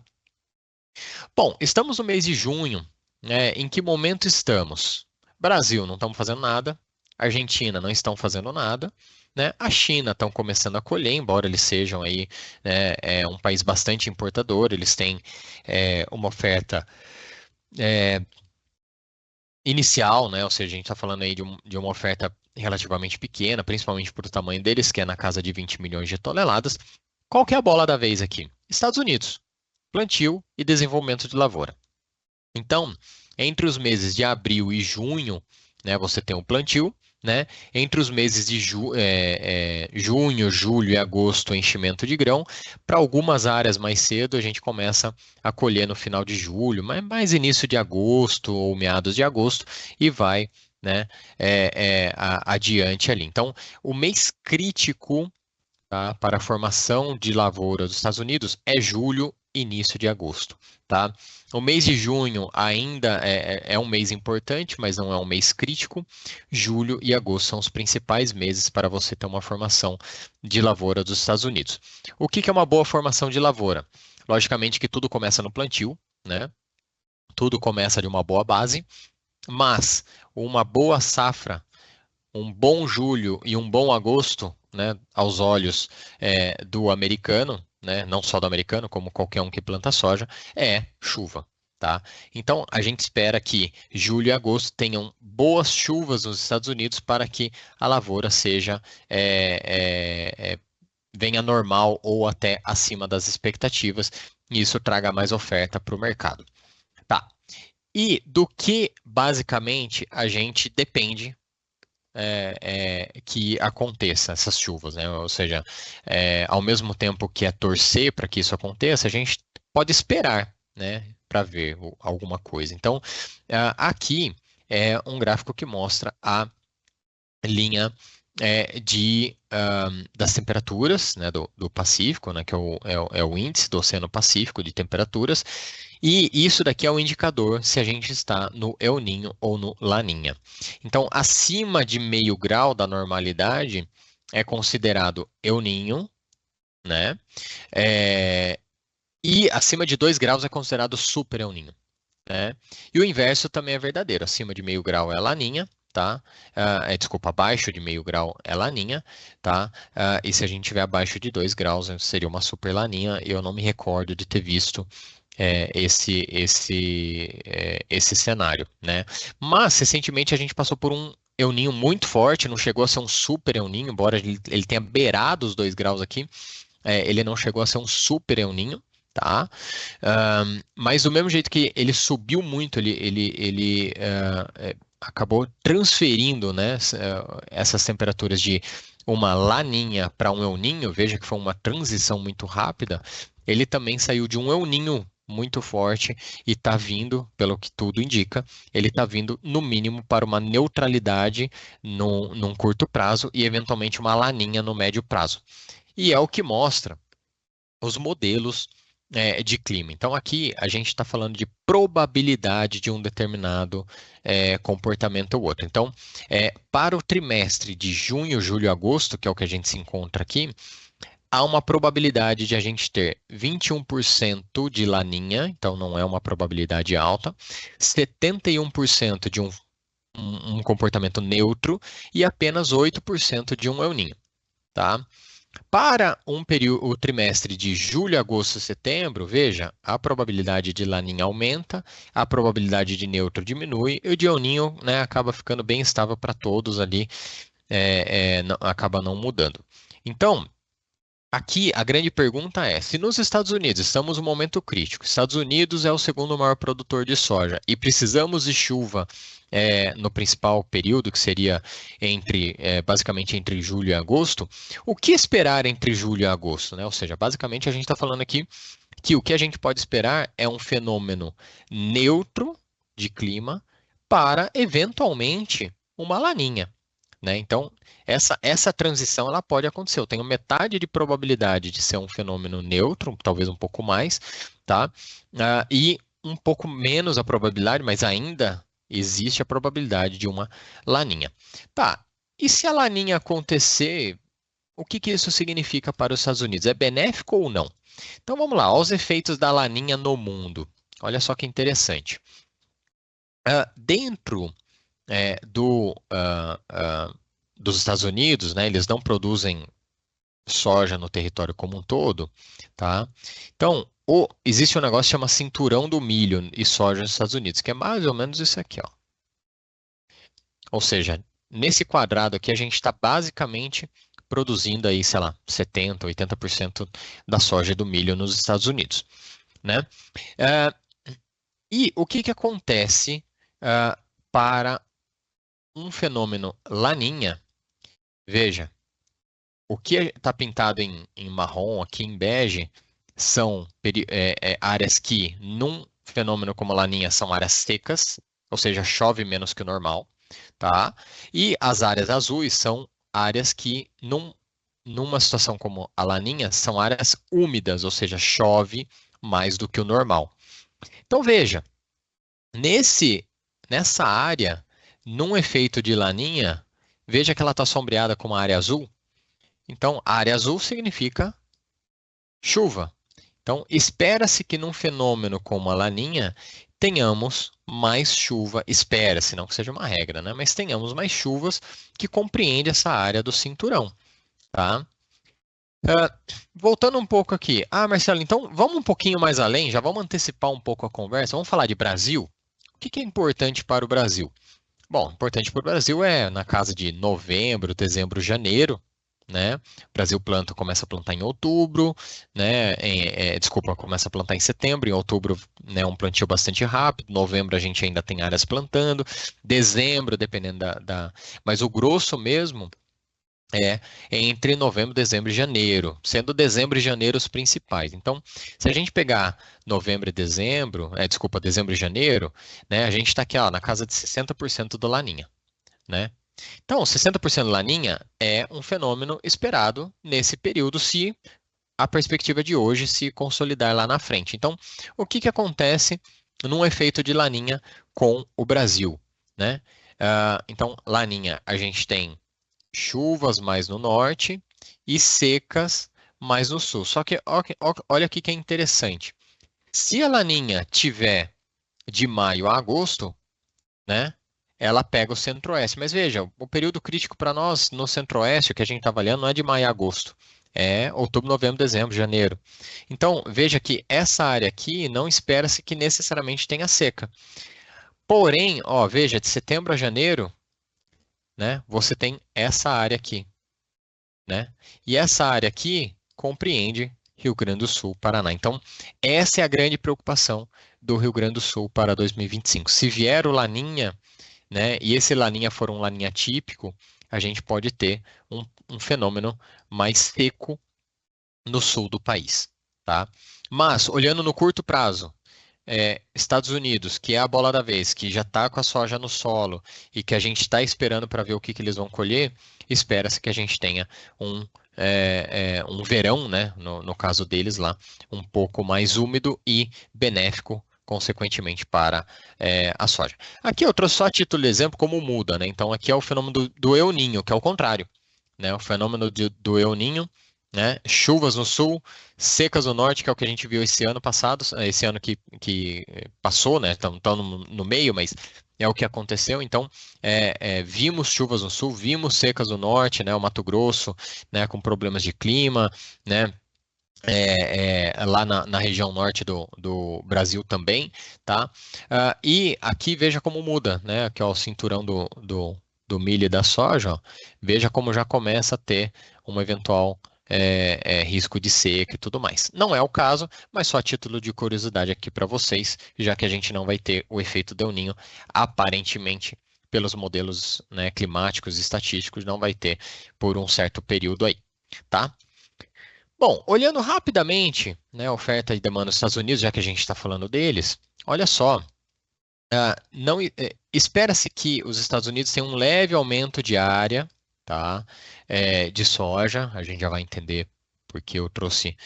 Bom, estamos no mês de junho, né? Em que momento estamos? Brasil, não estamos fazendo nada. Argentina, não estão fazendo nada. Né? A China estão começando a colher, embora eles sejam aí, né, um país bastante importador, eles têm uma oferta inicial, né? Ou seja, a gente está falando aí de uma oferta relativamente pequena, principalmente por o tamanho deles, que é na casa de 20 milhões de toneladas. Qual que é a bola da vez aqui? Estados Unidos, plantio e desenvolvimento de lavoura. Então, entre os meses de abril e junho, né, você tem um plantio, né? Entre os meses de junho, julho e agosto, enchimento de grão. Para algumas áreas mais cedo, a gente começa a colher no final de julho, mas mais início de agosto ou meados de agosto e vai, né, adiante ali. Então, o mês crítico, tá, para a formação de lavoura dos Estados Unidos é julho, início de agosto, tá? O mês de junho ainda é um mês importante, mas não é um mês crítico. Julho e agosto são os principais meses para você ter uma formação de lavoura dos Estados Unidos. O que é uma boa formação de lavoura? Logicamente que tudo começa no plantio, né? Tudo começa de uma boa base, mas uma boa safra, um bom julho e um bom agosto, né, aos olhos do americano, né, não só do americano, como qualquer um que planta soja, é chuva. Tá? Então, a gente espera que julho e agosto tenham boas chuvas nos Estados Unidos para que a lavoura seja venha normal ou até acima das expectativas, e isso traga mais oferta para o mercado. Tá. E do que basicamente a gente depende que aconteça essas chuvas, né? Ou seja, ao mesmo tempo que é torcer para que isso aconteça, a gente pode esperar, né, para ver alguma coisa. Então, aqui é um gráfico que mostra a linha das temperaturas, né, do Pacífico, né, que é o índice do Oceano Pacífico de temperaturas, e isso daqui é o indicador se a gente está no El Niño ou no Laninha. Então, acima de meio grau da normalidade é considerado El Niño, né? E acima de 2 graus é considerado super El Niño, né? E o inverso também é verdadeiro. Acima de meio grau é Laninha, tá? Desculpa, abaixo de meio grau é Laninha, tá? E se a gente tiver abaixo de 2 graus, seria uma super Laninha. Eu não me recordo de ter visto esse cenário, né? Mas recentemente a gente passou por um El Niño muito forte, não chegou a ser um super El Niño, embora ele tenha beirado os 2 graus aqui, ele não chegou a ser um super El Niño, tá? Mas do mesmo jeito que ele subiu muito, ele acabou transferindo, né, essas temperaturas de uma laninha para um El Niño, veja que foi uma transição muito rápida, ele também saiu de um El Niño muito forte e está vindo, pelo que tudo indica, ele está vindo no mínimo para uma neutralidade num curto prazo e eventualmente uma laninha no médio prazo. E é o que mostra os modelos de clima. Então, aqui a gente está falando de probabilidade de um determinado comportamento ou outro. Então, para o trimestre de junho, julho e agosto, que é o que a gente se encontra aqui, há uma probabilidade de a gente ter 21% de laninha, então não é uma probabilidade alta, 71% de um comportamento neutro e apenas 8% de um El Niño, tá? Para o trimestre de julho, agosto e setembro, veja, a probabilidade de laninha aumenta, a probabilidade de neutro diminui e o de El Niño, né, acaba ficando bem estável para todos ali, acaba não mudando. Então, aqui a grande pergunta é, se nos Estados Unidos estamos num momento crítico, Estados Unidos é o segundo maior produtor de soja e precisamos de chuva no principal período, que seria basicamente entre julho e agosto, o que esperar entre julho e agosto, né? Ou seja, basicamente a gente está falando aqui que o que a gente pode esperar é um fenômeno neutro de clima para, eventualmente, uma laninha, né? Então, essa transição ela pode acontecer. Eu tenho metade de probabilidade de ser um fenômeno neutro, talvez um pouco mais, tá? E um pouco menos a probabilidade, mas ainda existe a probabilidade de uma laninha. Tá, e se a laninha acontecer, o que isso significa para os Estados Unidos? É benéfico ou não? Então vamos lá, os efeitos da laninha no mundo. Olha só que interessante. Dentro dos Estados Unidos, né, eles não produzem soja no território como um todo, tá? Então, existe um negócio que chama cinturão do milho e soja nos Estados Unidos, que é mais ou menos isso aqui, ó. Ou seja, nesse quadrado aqui a gente está basicamente produzindo aí, sei lá, 70%, 80% da soja e do milho nos Estados Unidos, né? E o que acontece para um fenômeno laninha? Veja, o que está pintado em marrom, aqui em bege, são áreas que, num fenômeno como a laninha, são áreas secas, ou seja, chove menos que o normal, tá? E as áreas azuis são áreas que, numa situação como a laninha, são áreas úmidas, ou seja, chove mais do que o normal. Então, veja, nessa área, num efeito de laninha, veja que ela está sombreada com uma área azul. Então, a área azul significa chuva. Então, espera-se que num fenômeno como a laninha, tenhamos mais chuva, espera-se, não que seja uma regra, né? Mas tenhamos mais chuvas que compreendem essa área do cinturão, tá? Voltando um pouco aqui. Marcelo, então vamos um pouquinho mais além, já vamos antecipar um pouco a conversa, vamos falar de Brasil. O que é importante para o Brasil? Bom, importante para o Brasil é na casa de novembro, dezembro, janeiro, né? O Brasil começa a plantar em outubro, né? Desculpa, começa a plantar em setembro, em outubro, né, um plantio bastante rápido, novembro a gente ainda tem áreas plantando, dezembro, dependendo Mas o grosso mesmo é entre novembro, dezembro e janeiro, sendo dezembro e janeiro os principais. Então, se a gente pegar novembro e dezembro, dezembro e janeiro, né, a gente está aqui na casa de 60% do Laninha, né? Então, 60% Laninha é um fenômeno esperado nesse período, se a perspectiva de hoje se consolidar lá na frente. Então, o que acontece num efeito de Laninha com o Brasil, né? Então, Laninha, a gente tem chuvas mais no norte e secas mais no sul. Só que olha aqui que é interessante. Se a Laninha tiver de maio a agosto, né, ela pega o centro-oeste. Mas veja, o período crítico para nós no centro-oeste, que a gente está avaliando, não é de maio a agosto. É outubro, novembro, dezembro, janeiro. Então, veja que essa área aqui não espera-se que necessariamente tenha seca. Porém, veja, de setembro a janeiro, né, você tem essa área aqui, né? E essa área aqui compreende Rio Grande do Sul, Paraná. Então, essa é a grande preocupação do Rio Grande do Sul para 2025. Se vier o Laninha, né, e esse Laninha for um Laninha típico, a gente pode ter um fenômeno mais seco no sul do país, tá? Mas, olhando no curto prazo, Estados Unidos, que é a bola da vez, que já está com a soja no solo e que a gente está esperando para ver o que eles vão colher, espera-se que a gente tenha um verão, né, no caso deles lá, um pouco mais úmido e benéfico, consequentemente, para a soja. Aqui eu trouxe só a título de exemplo como muda, né? Então aqui é o fenômeno do El Niño, que é o contrário, né? O fenômeno do El Niño, né? Chuvas no sul, secas no norte, que é o que a gente viu esse ano passado, esse ano que passou, né? Estão no meio, mas é o que aconteceu. Então, vimos chuvas no sul, vimos secas no norte, né? O Mato Grosso, né? Com problemas de clima, né? Lá na região norte do Brasil também, tá? E aqui veja como muda, né? Aqui ó, o cinturão do milho e da soja, ó, veja como já começa a ter uma eventual risco de seca e tudo mais. Não é o caso, mas só a título de curiosidade aqui para vocês, já que a gente não vai ter o efeito Del Niño, aparentemente, pelos modelos, né, climáticos e estatísticos, não vai ter por um certo período aí, tá? Bom, olhando rapidamente, né, oferta e demanda nos Estados Unidos, já que a gente está falando deles, olha só, espera-se que os Estados Unidos tenham um leve aumento de área, tá, de soja. A gente já vai entender porque eu trouxe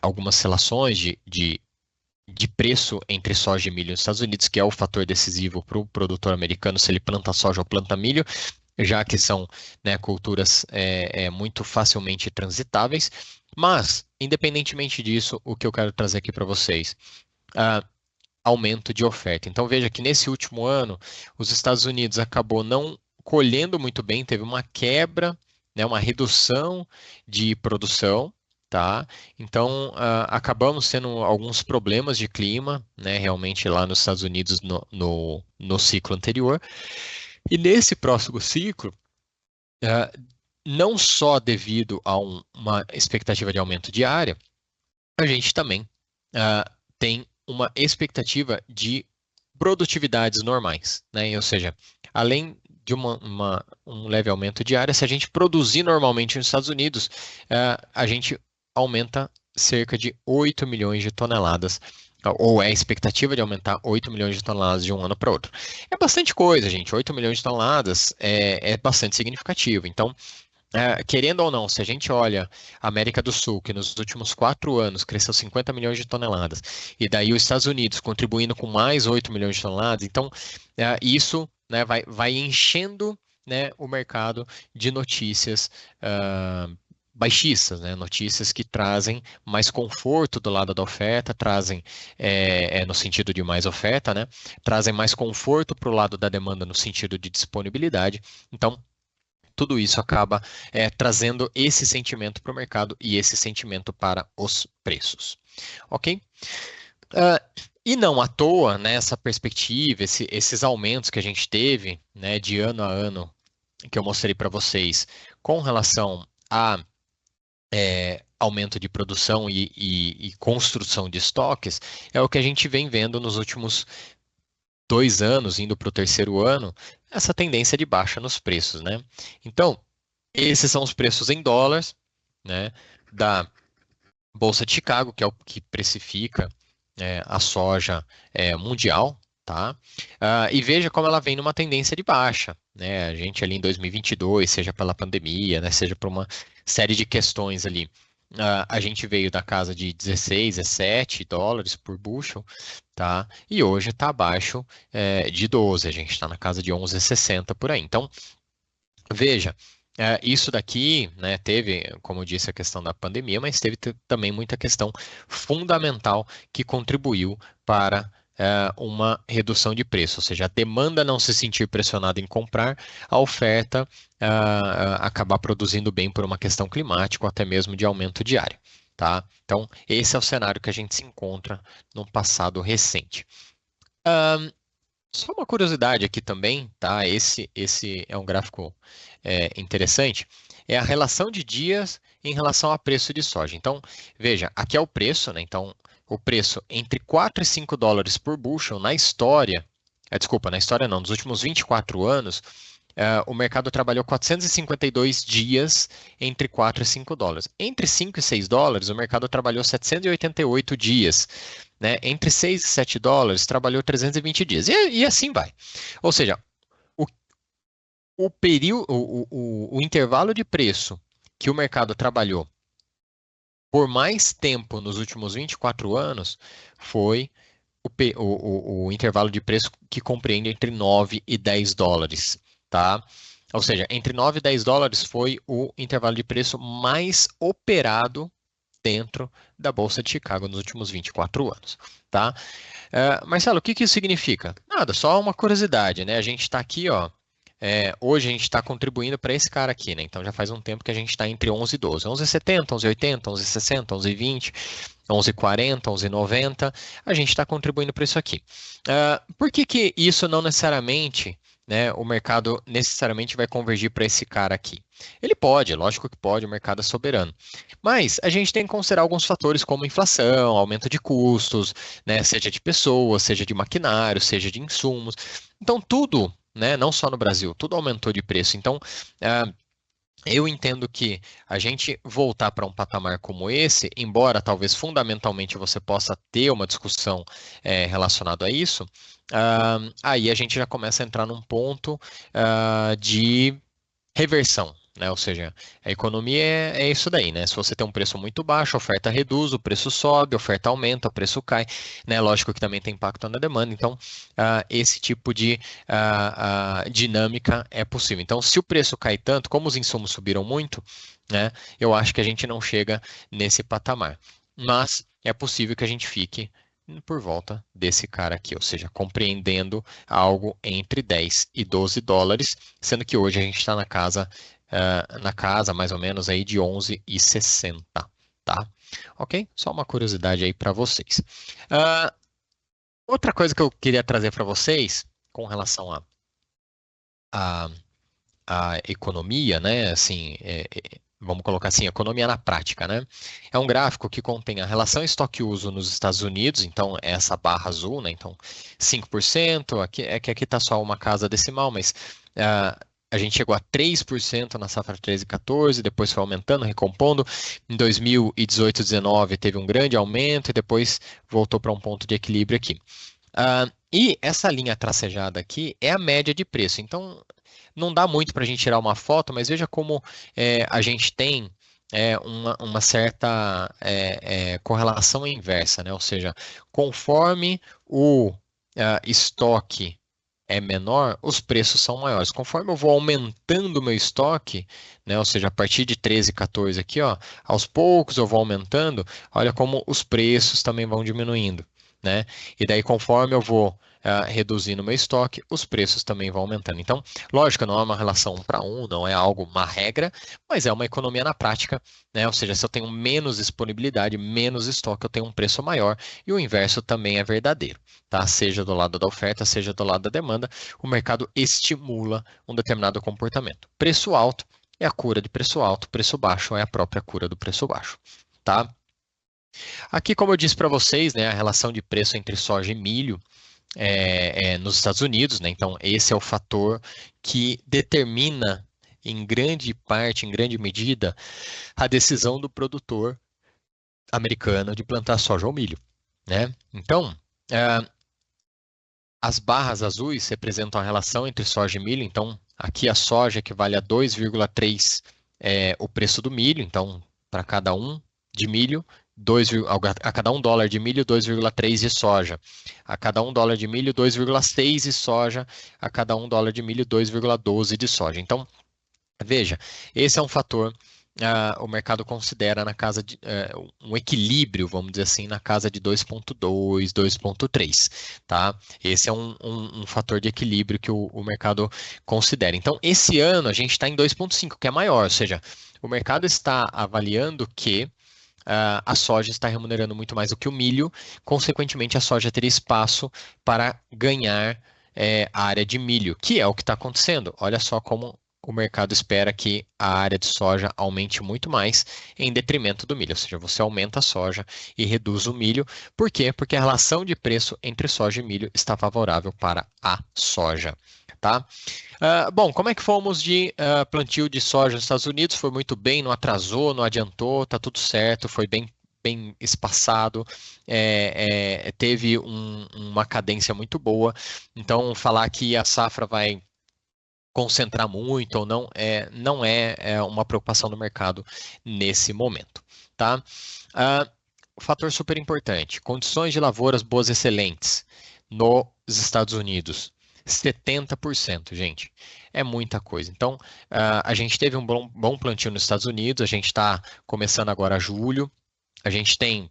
algumas relações de preço entre soja e milho nos Estados Unidos, que é o fator decisivo para o produtor americano se ele planta soja ou planta milho, já que são, né, culturas muito facilmente transitáveis. Mas, independentemente disso, o que eu quero trazer aqui para vocês, aumento de oferta. Então veja que nesse último ano, os Estados Unidos acabou não colhendo muito bem, teve uma quebra, né, uma redução de produção, tá? Então acabamos tendo alguns problemas de clima, né, realmente lá nos Estados Unidos no ciclo anterior. E nesse próximo ciclo, não só devido a uma expectativa de aumento de área, a gente também tem uma expectativa de produtividades normais, né? Ou seja, além de um leve aumento de área, se a gente produzir normalmente nos Estados Unidos, a gente aumenta cerca de 8 milhões de toneladas, ou é a expectativa de aumentar 8 milhões de toneladas de um ano para outro. É bastante coisa, gente. 8 milhões de toneladas é bastante significativo. Então, querendo ou não, se a gente olha a América do Sul, que nos últimos 4 anos cresceu 50 milhões de toneladas, e daí os Estados Unidos contribuindo com mais 8 milhões de toneladas, então isso, né, vai enchendo, né, o mercado de notícias baixistas, né, notícias que trazem mais conforto do lado da oferta, trazem, no sentido de mais oferta, né, trazem mais conforto para o lado da demanda no sentido de disponibilidade. Então, tudo isso acaba trazendo esse sentimento para o mercado e esse sentimento para os preços. Ok? E não à toa, né, essa perspectiva, esses aumentos que a gente teve, né, de ano a ano, que eu mostrei para vocês, com relação a aumento de produção e construção de estoques, é o que a gente vem vendo nos últimos 2 anos, indo para o terceiro ano, essa tendência de baixa nos preços, né? Então, esses são os preços em dólares, né, da Bolsa de Chicago, que é o que precifica a soja mundial, tá? E veja como ela vem numa tendência de baixa, né? A gente ali em 2022, seja pela pandemia, né, seja por uma série de questões ali, a gente veio da casa de 16, 17 dólares por bushel, tá? E hoje está abaixo de 12, a gente está na casa de 11,60 por aí. Então, veja, isso daqui, né, teve, como eu disse, a questão da pandemia, mas teve também muita questão fundamental que contribuiu para uma redução de preço, ou seja, a demanda não se sentir pressionada em comprar, a oferta acabar produzindo bem por uma questão climática ou até mesmo de aumento diário, tá? Então, esse é o cenário que a gente se encontra num passado recente. Só uma curiosidade aqui também, tá? Esse é um gráfico interessante, é a relação de dias em relação ao preço de soja. Então, veja, aqui é o preço, né? Então, o preço entre 4 e 5 dólares por bushel na história, na história não, nos últimos 24 anos, o mercado trabalhou 452 dias entre 4 e 5 dólares. Entre 5 e 6 dólares, o mercado trabalhou 788 dias. Né? Entre 6 e 7 dólares, trabalhou 320 dias. E assim vai. Ou seja, o intervalo de preço que o mercado trabalhou por mais tempo nos últimos 24 anos foi o intervalo de preço que compreende entre 9 e 10 dólares. Tá? Ou seja, entre 9 e 10 dólares foi o intervalo de preço mais operado dentro da Bolsa de Chicago nos últimos 24 anos. Tá? Marcelo, o que isso significa? Nada, só uma curiosidade, né? A gente está aqui, ó, hoje a gente está contribuindo para esse cara aqui, né? Então já faz um tempo que a gente está entre 11 e 12. 11,70, 11,80, 11,60, 11,20, 11,40, 11,90. A gente está contribuindo para isso aqui. Por que isso não necessariamente, né, o mercado necessariamente vai convergir para esse cara aqui? Ele pode, lógico que pode, o mercado é soberano. Mas a gente tem que considerar alguns fatores como inflação, aumento de custos, né, seja de pessoas, seja de maquinário, seja de insumos. Então tudo, né, não só no Brasil, tudo aumentou de preço. Então, eu entendo que a gente voltar para um patamar como esse, embora talvez fundamentalmente você possa ter uma discussão relacionada a isso, aí a gente já começa a entrar num ponto de reversão. Né? Ou seja, a economia é isso daí, né? Se você tem um preço muito baixo, a oferta reduz, o preço sobe, a oferta aumenta, o preço cai, né? Lógico que também tem impacto na demanda, então esse tipo de dinâmica é possível. Então, se o preço cai tanto, como os insumos subiram muito, né? Eu acho que a gente não chega nesse patamar. Mas é possível que a gente fique por volta desse cara aqui, ou seja, compreendendo algo entre 10 e 12 dólares, sendo que hoje a gente está na casa mais ou menos aí de 11,60, tá? Ok? Só uma curiosidade aí para vocês. Outra coisa que eu queria trazer para vocês com relação à economia, né? Assim, vamos colocar assim, economia na prática, né? É um gráfico que contém a relação estoque-uso nos Estados Unidos, então essa barra azul, né? Então 5%, aqui está só uma casa decimal, mas a gente chegou a 3% na safra 13 e 14, depois foi aumentando, recompondo. Em 2018 e 2019 teve um grande aumento e depois voltou para um ponto de equilíbrio aqui. E essa linha tracejada aqui é a média de preço. Então, não dá muito para a gente tirar uma foto, mas veja como a gente tem uma certa correlação inversa, né? Ou seja, conforme o estoque é menor, os preços são maiores. Conforme eu vou aumentando o meu estoque, né, ou seja, a partir de 13, 14 aqui, ó, aos poucos eu vou aumentando, olha como os preços também vão diminuindo, né? E daí conforme eu vou reduzindo o meu estoque, os preços também vão aumentando. Então, lógico, não é uma relação 1 para 1, não é algo, uma regra, mas é uma economia na prática, né? Ou seja, se eu tenho menos disponibilidade, menos estoque, eu tenho um preço maior, e o inverso também é verdadeiro, tá? Seja do lado da oferta, seja do lado da demanda, o mercado estimula um determinado comportamento. Preço alto é a cura de preço alto, preço baixo é a própria cura do preço baixo, tá? Aqui, como eu disse para vocês, né, a relação de preço entre soja e milho nos Estados Unidos, né? Então, esse é o fator que determina, em grande parte, em grande medida, a decisão do produtor americano de plantar soja ou milho, né? Então, as barras azuis representam a relação entre soja e milho. Então, aqui a soja equivale a 2,3 o preço do milho. Então, para cada um de milho, a cada $1 de milho, 2,3 de soja. A cada $1 de milho, 2,6 de soja. A cada $1 de milho, 2,12 de soja. Então, veja, esse é um fator. O mercado considera na casa de um equilíbrio, vamos dizer assim, na casa de 2,2, 2,3, tá? Esse é um fator de equilíbrio que o mercado considera. Então, esse ano a gente está em 2,5, que é maior, ou seja, o mercado está avaliando que a soja está remunerando muito mais do que o milho, consequentemente a soja teria espaço para ganhar a área de milho, que é o que está acontecendo. Olha só como o mercado espera que a área de soja aumente muito mais em detrimento do milho, ou seja, você aumenta a soja e reduz o milho. Por quê? Porque a relação de preço entre soja e milho está favorável para a soja, tá? Bom, como é que fomos de plantio de soja nos Estados Unidos? Foi muito bem, não atrasou, não adiantou, tá tudo certo, foi bem espaçado, teve uma cadência muito boa. Então, falar que a safra vai concentrar muito ou não é uma preocupação do mercado nesse momento, tá? Fator super importante, condições de lavouras boas excelentes nos Estados Unidos, 70%, gente, é muita coisa. Então, a gente teve um bom plantio nos Estados Unidos, a gente está começando agora julho, a gente tem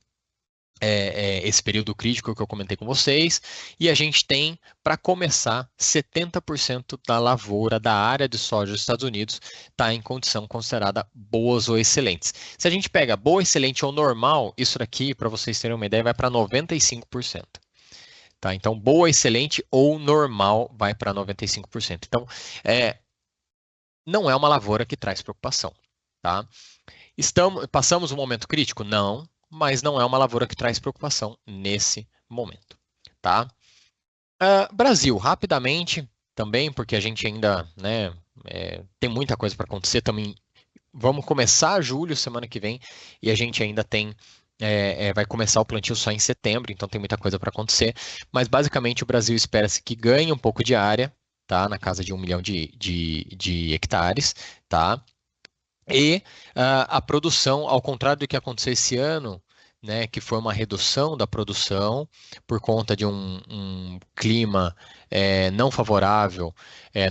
esse período crítico que eu comentei com vocês, e a gente tem, para começar, 70% da lavoura da área de soja dos Estados Unidos está em condição considerada boas ou excelentes. Se a gente pega boa, excelente ou normal, isso daqui, para vocês terem uma ideia, vai para 95%. Tá? Então, boa, excelente ou normal vai para 95%. Então, não é uma lavoura que traz preocupação. Tá? Passamos um momento crítico? Não. Mas não é uma lavoura que traz preocupação nesse momento, tá? Brasil, rapidamente também, porque a gente ainda, né, tem muita coisa para acontecer também. Vamos começar julho, semana que vem, e a gente ainda tem, vai começar o plantio só em setembro, então tem muita coisa para acontecer. Mas basicamente o Brasil espera-se que ganhe um pouco de área, tá? Na casa de 1 milhão de hectares, tá? E a produção, ao contrário do que aconteceu esse ano, né, que foi uma redução da produção por conta de um clima não favorável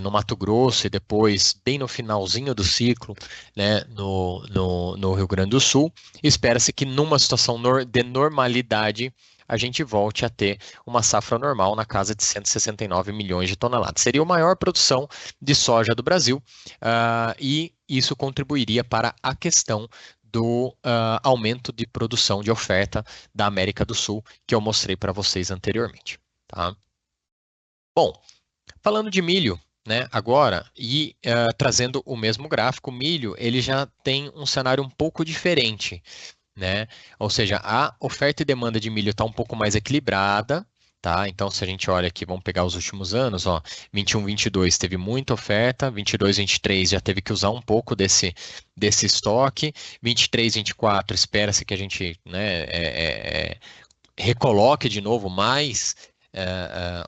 no Mato Grosso e depois, bem no finalzinho do ciclo, né, no Rio Grande do Sul, espera-se que numa situação de normalidade a gente volte a ter uma safra normal na casa de 169 milhões de toneladas. Seria a maior produção de soja do Brasil e isso contribuiria para a questão do aumento de produção de oferta da América do Sul, que eu mostrei para vocês anteriormente. Tá? Bom, falando de milho, né, agora, e trazendo o mesmo gráfico, o milho ele já tem um cenário um pouco diferente. Né? Ou seja, a oferta e demanda de milho está um pouco mais equilibrada, tá? Então, se a gente olha aqui, vamos pegar os últimos anos, ó, 21, 22 teve muita oferta, 22, 23 já teve que usar um pouco desse estoque, 23, 24 espera-se que a gente, né, recoloque de novo mais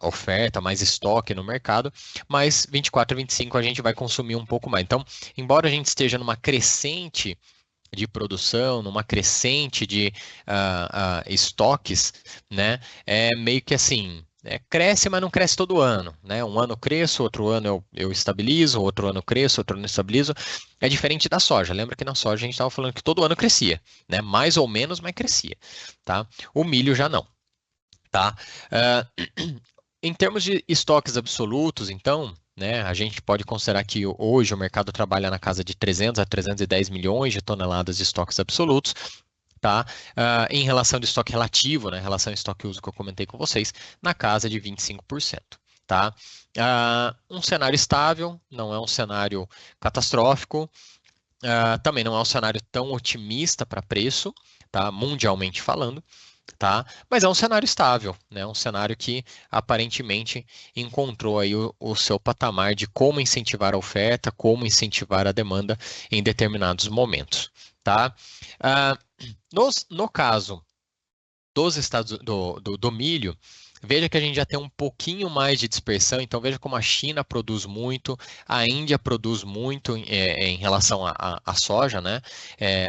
oferta, mais estoque no mercado, mas 24 e 25 a gente vai consumir um pouco mais. Então, embora a gente esteja numa crescente de produção, numa crescente de estoques, né? Meio que assim, cresce, mas não cresce todo ano, né? Um ano cresço, outro ano eu estabilizo, outro ano cresço, outro ano estabilizo. É diferente da soja. Lembra que na soja a gente estava falando que todo ano crescia, né? Mais ou menos, mas crescia, tá? O milho já não, tá? Em termos de estoques absolutos, então, né, a gente pode considerar que hoje o mercado trabalha na casa de 300 a 310 milhões de toneladas de estoques absolutos, tá? Em relação de estoque relativo, né, relação ao estoque uso que eu comentei com vocês, na casa de 25%. Tá? Um cenário estável, não é um cenário catastrófico, também não é um cenário tão otimista para preço, tá? Mundialmente falando, tá? Mas é um cenário estável, né? Um cenário que aparentemente encontrou aí o seu patamar de como incentivar a oferta, como incentivar a demanda em determinados momentos, tá? No caso dos estados do milho, veja que a gente já tem um pouquinho mais de dispersão, então veja como a China produz muito, a Índia produz muito em relação à soja, né?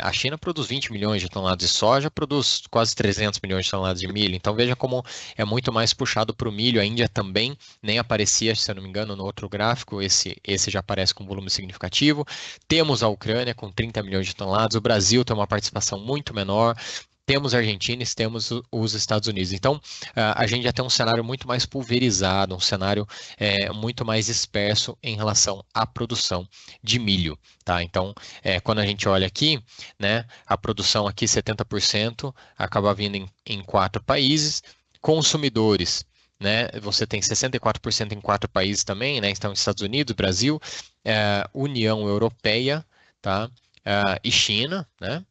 A China produz 20 milhões de toneladas de soja, produz quase 300 milhões de toneladas de milho, então veja como é muito mais puxado para o milho, a Índia também, nem aparecia, se eu não me engano, no outro gráfico, esse já aparece com volume significativo. Temos a Ucrânia com 30 milhões de toneladas, o Brasil tem uma participação muito menor, temos a Argentina e temos os Estados Unidos. Então, a gente já tem um cenário muito mais pulverizado, um cenário muito mais disperso em relação à produção de milho. Tá? Então, quando a gente olha aqui, né, a produção aqui, 70%, acaba vindo em 4 países. Consumidores, né, você tem 64% em 4 países também, né, então Estados Unidos, Brasil, União Europeia, tá, e China, né,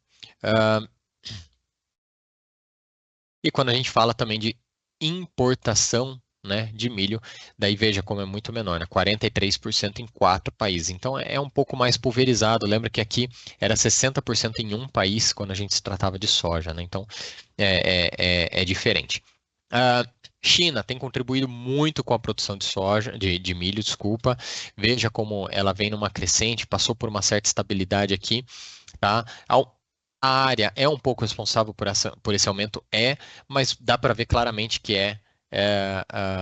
e quando a gente fala também de importação, né, de milho, daí veja como é muito menor, né? 43% em 4 países. Então é um pouco mais pulverizado. Lembra que aqui era 60% em um país quando a gente se tratava de soja, né? Então é diferente. China tem contribuído muito com a produção de soja, de milho, desculpa. Veja como ela vem numa crescente, passou por uma certa estabilidade aqui, tá? A área é um pouco responsável por esse aumento, mas dá para ver claramente que é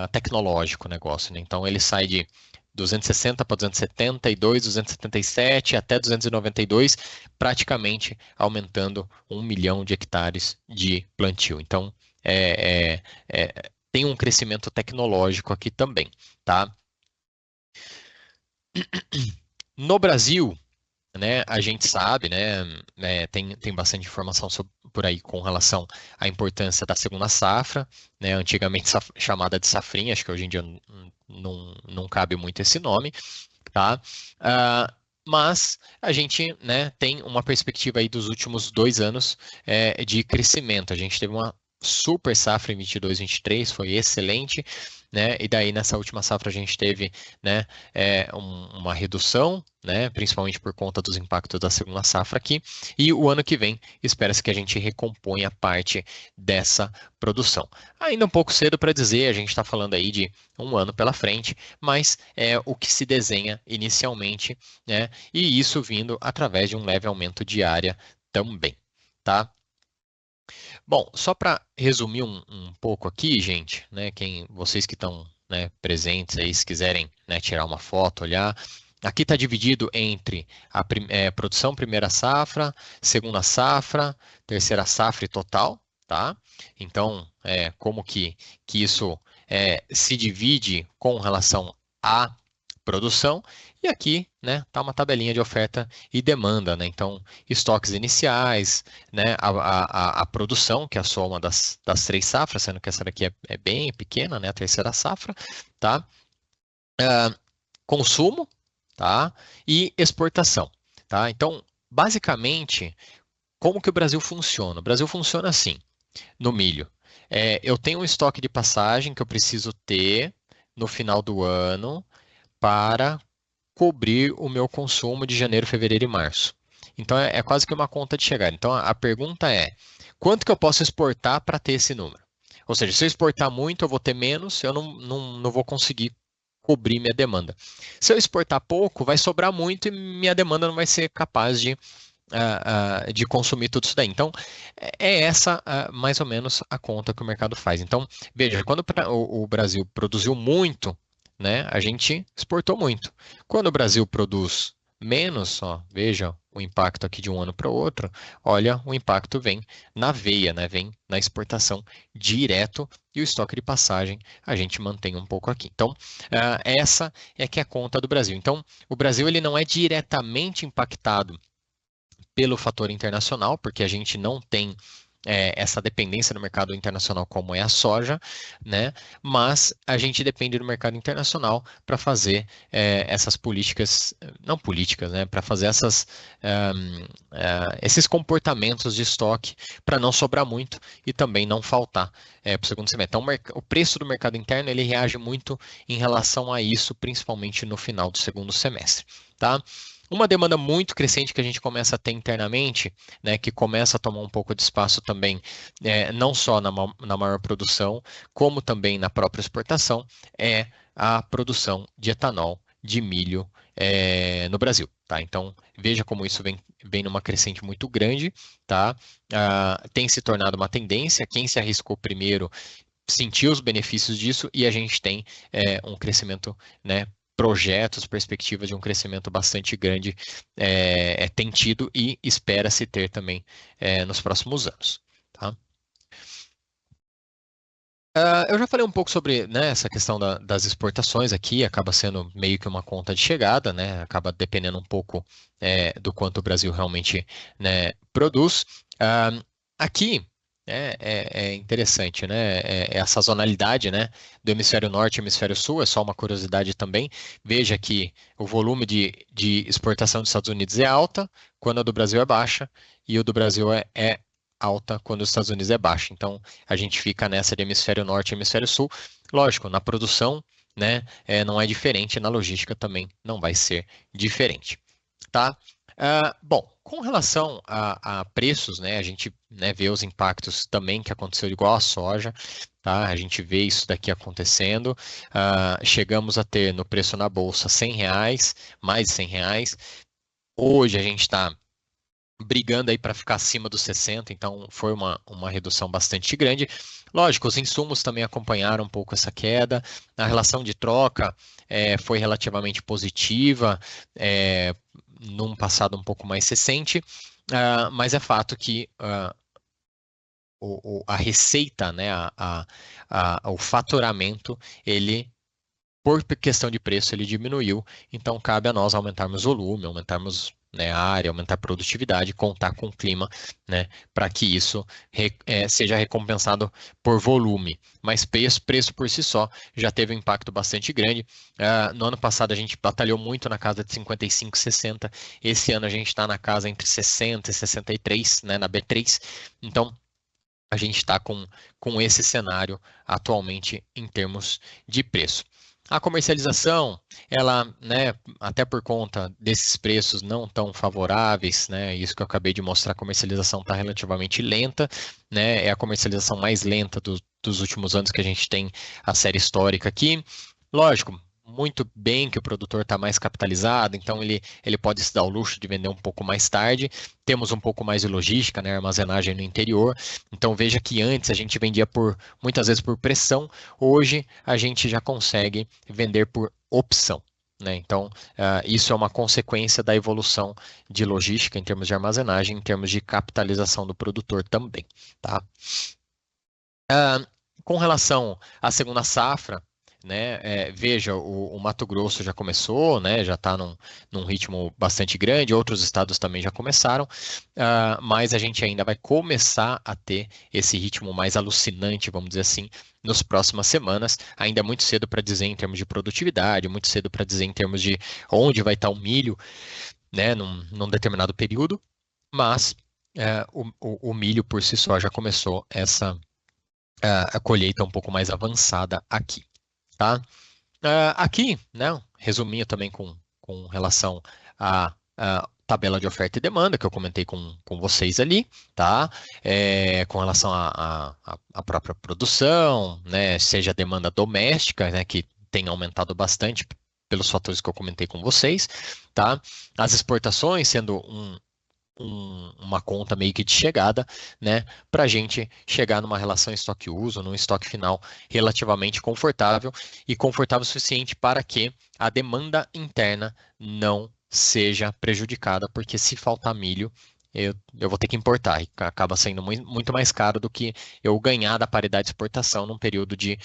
tecnológico o negócio, né? Então ele sai de 260 para 272, 277 até 292, praticamente aumentando 1 milhão de hectares de plantio. Então tem um crescimento tecnológico aqui também, tá? No Brasil, né, a gente sabe, né, tem bastante informação por aí com relação à importância da segunda safra, né, antigamente chamada de safrinha, acho que hoje em dia não cabe muito esse nome, tá? Mas a gente, né, tem uma perspectiva aí dos últimos 2 anos de crescimento. A gente teve uma super safra em 22-23, foi excelente, né? E daí nessa última safra a gente teve, né, uma redução, né, principalmente por conta dos impactos da segunda safra aqui. E o ano que vem espera-se que a gente recomponha parte dessa produção. Ainda um pouco cedo para dizer, a gente está falando aí de um ano pela frente, mas é o que se desenha inicialmente, né? E isso vindo através de um leve aumento de área também, tá? Bom, só para resumir um pouco aqui, gente, né, vocês que estão, né, presentes aí, se quiserem, né, tirar uma foto, olhar, aqui está dividido entre a produção primeira safra, segunda safra, terceira safra e total, tá? Então, como que isso se divide com relação à produção, e aqui, né, tá uma tabelinha de oferta e demanda, né? Então, estoques iniciais, né, a produção, que é a soma das 3 safras, sendo que essa daqui é bem pequena, né, a terceira safra, tá? Consumo, tá? E exportação, tá? Então, basicamente, como que o Brasil funciona? O Brasil funciona assim, no milho. Eu tenho um estoque de passagem que eu preciso ter no final do ano para cobrir o meu consumo de janeiro, fevereiro e março. Então é quase que uma conta de chegada. Então a pergunta é: quanto que eu posso exportar para ter esse número? Ou seja, se eu exportar muito, eu vou ter menos, eu não vou conseguir cobrir minha demanda. Se eu exportar pouco, vai sobrar muito e minha demanda não vai ser capaz de consumir tudo isso daí. Então, essa mais ou menos a conta que o mercado faz. Então, veja, quando o Brasil produziu muito, né, a gente exportou muito. Quando o Brasil produz menos, ó, veja o impacto aqui de um ano para o outro, olha, o impacto vem na veia, né? Vem na exportação direto e o estoque de passagem a gente mantém um pouco aqui. Então, essa é que é a conta do Brasil. Então, o Brasil ele não é diretamente impactado pelo fator internacional, porque a gente não tem essa dependência do mercado internacional como é a soja, né? Mas a gente depende do mercado internacional para fazer essas políticas, não políticas, né? Para fazer esses comportamentos de estoque para não sobrar muito e também não faltar para o segundo semestre. Então, o preço do mercado interno ele reage muito em relação a isso, principalmente no final do segundo semestre, tá? Uma demanda muito crescente que a gente começa a ter internamente, né, que começa a tomar um pouco de espaço também, não só na maior produção, como também na própria exportação, é a produção de etanol de milho no Brasil. Tá? Então, veja como isso vem numa crescente muito grande, tá? Tem se tornado uma tendência, quem se arriscou primeiro sentiu os benefícios disso e a gente tem um crescimento, né, projetos, perspectivas de um crescimento bastante grande tem tido e espera-se ter também nos próximos anos. Tá? Eu já falei um pouco sobre, né, essa questão das exportações aqui, acaba sendo meio que uma conta de chegada, né, acaba dependendo um pouco do quanto o Brasil realmente, né, produz. Aqui é interessante, né? É a sazonalidade, né, do hemisfério norte e hemisfério sul, é só uma curiosidade também. Veja que o volume de exportação dos Estados Unidos é alta, quando a do Brasil é baixa, e o do Brasil é alta quando os Estados Unidos é baixa. Então, a gente fica nessa de hemisfério norte e hemisfério sul. Lógico, na produção, né, não é diferente, na logística também não vai ser diferente, tá? Bom, com relação a preços, né, a gente, né, vê os impactos também que aconteceu igual a soja, tá? A gente vê isso daqui acontecendo. Chegamos a ter no preço na bolsa R$100, mais de R$100. Hoje a gente está brigando aí para ficar acima dos 60, então foi uma redução bastante grande. Lógico, os insumos também acompanharam um pouco essa queda. A relação de troca foi relativamente positiva, num passado um pouco mais recente, mas é fato que a receita, né, o faturamento, ele, por questão de preço, ele diminuiu, então cabe a nós aumentarmos volume, aumentarmos, né, a área, aumentar a produtividade, contar com o clima, né, para que isso seja recompensado por volume. Mas preço por si só já teve um impacto bastante grande. No ano passado a gente batalhou muito na casa de 55, 60. Esse ano a gente está na casa entre 60 e 63, né, na B3. Então, a gente está com esse cenário atualmente em termos de preço. A comercialização, ela, né, até por conta desses preços não tão favoráveis, né, isso que eu acabei de mostrar, a comercialização está relativamente lenta, né, é a comercialização mais lenta dos últimos anos que a gente tem a série histórica aqui. Lógico, muito bem que o produtor está mais capitalizado, então ele pode se dar o luxo de vender um pouco mais tarde. Temos um pouco mais de logística, né, armazenagem no interior. Então veja que antes a gente vendia muitas vezes por pressão, hoje a gente já consegue vender por opção. Né? Então, isso é uma consequência da evolução de logística em termos de armazenagem, em termos de capitalização do produtor também. Tá? Com relação à segunda safra, né, veja, o Mato Grosso já começou, né, já está num ritmo bastante grande, outros estados também já começaram, mas a gente ainda vai começar a ter esse ritmo mais alucinante, vamos dizer assim, nas próximas semanas. Ainda é muito cedo para dizer em termos de produtividade, muito cedo para dizer em termos de onde vai estar o milho, né, num determinado período, mas o milho por si só já começou a colheita um pouco mais avançada aqui. Tá? Aqui, né, resuminho também com relação à tabela de oferta e demanda que eu comentei com vocês ali, tá? Com relação à própria produção, né, seja a demanda doméstica, né, que tem aumentado bastante pelos fatores que eu comentei com vocês, tá? As exportações sendo uma conta meio que de chegada, né, para a gente chegar numa relação estoque-uso, num estoque final relativamente confortável e confortável o suficiente para que a demanda interna não seja prejudicada, porque se faltar milho, eu vou ter que importar, e acaba sendo muito mais caro do que eu ganhar da paridade de exportação num período de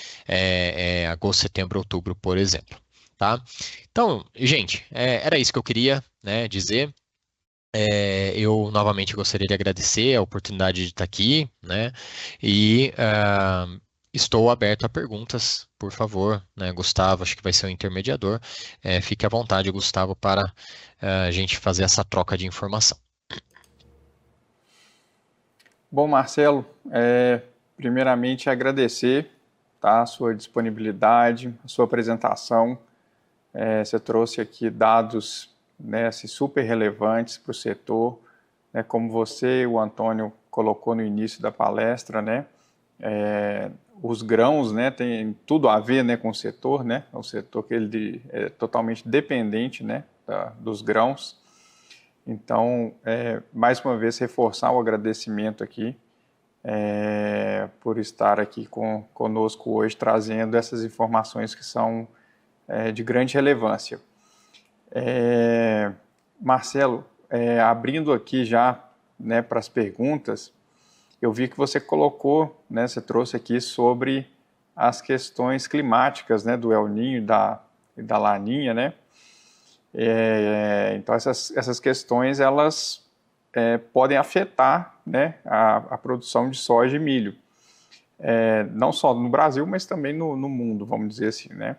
agosto, setembro, outubro, por exemplo. Tá? Então, gente, era isso que eu queria, né, dizer. Eu novamente gostaria de agradecer a oportunidade de estar aqui, né? E estou aberto a perguntas, por favor, né? Gustavo, acho que vai ser o intermediador. Fique à vontade, Gustavo, para a gente fazer essa troca de informação.
Bom, Marcelo, primeiramente agradecer, tá, a sua disponibilidade, a sua apresentação. Você trouxe aqui dados, né, assim, super relevantes para o setor, né, como você e o Antônio colocou no início da palestra, né, os grãos, né, tem tudo a ver, né, com o setor, né, é um setor que ele é totalmente dependente, né, dos grãos. Então, mais uma vez, reforçar o agradecimento aqui por estar aqui conosco hoje, trazendo essas informações que são de grande relevância. Marcelo, abrindo aqui já, né, para as perguntas, eu vi que você colocou, né, você trouxe aqui sobre as questões climáticas, né, do El Niño e da Laninha, né? Então essas questões elas podem afetar, né, a produção de soja e milho, não só no Brasil, mas também no mundo, vamos dizer assim, né?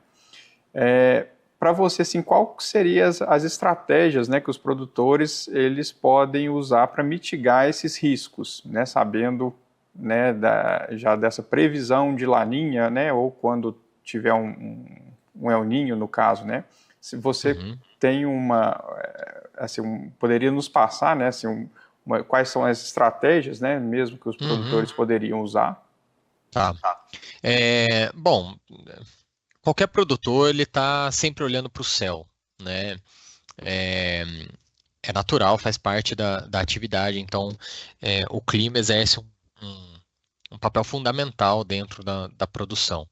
Para você, assim, qual seriam as estratégias, né, que os produtores eles podem usar para mitigar esses riscos, né, sabendo, né, já dessa previsão de Laninha, né, ou quando tiver um El Niño, no caso, né? Se você tem poderia nos passar, né, assim, quais são as estratégias, né, mesmo que os produtores poderiam usar?
Tá. Bom, qualquer produtor ele está sempre olhando para o céu, né? É natural, faz parte da atividade. Então, o clima exerce um papel fundamental dentro da produção.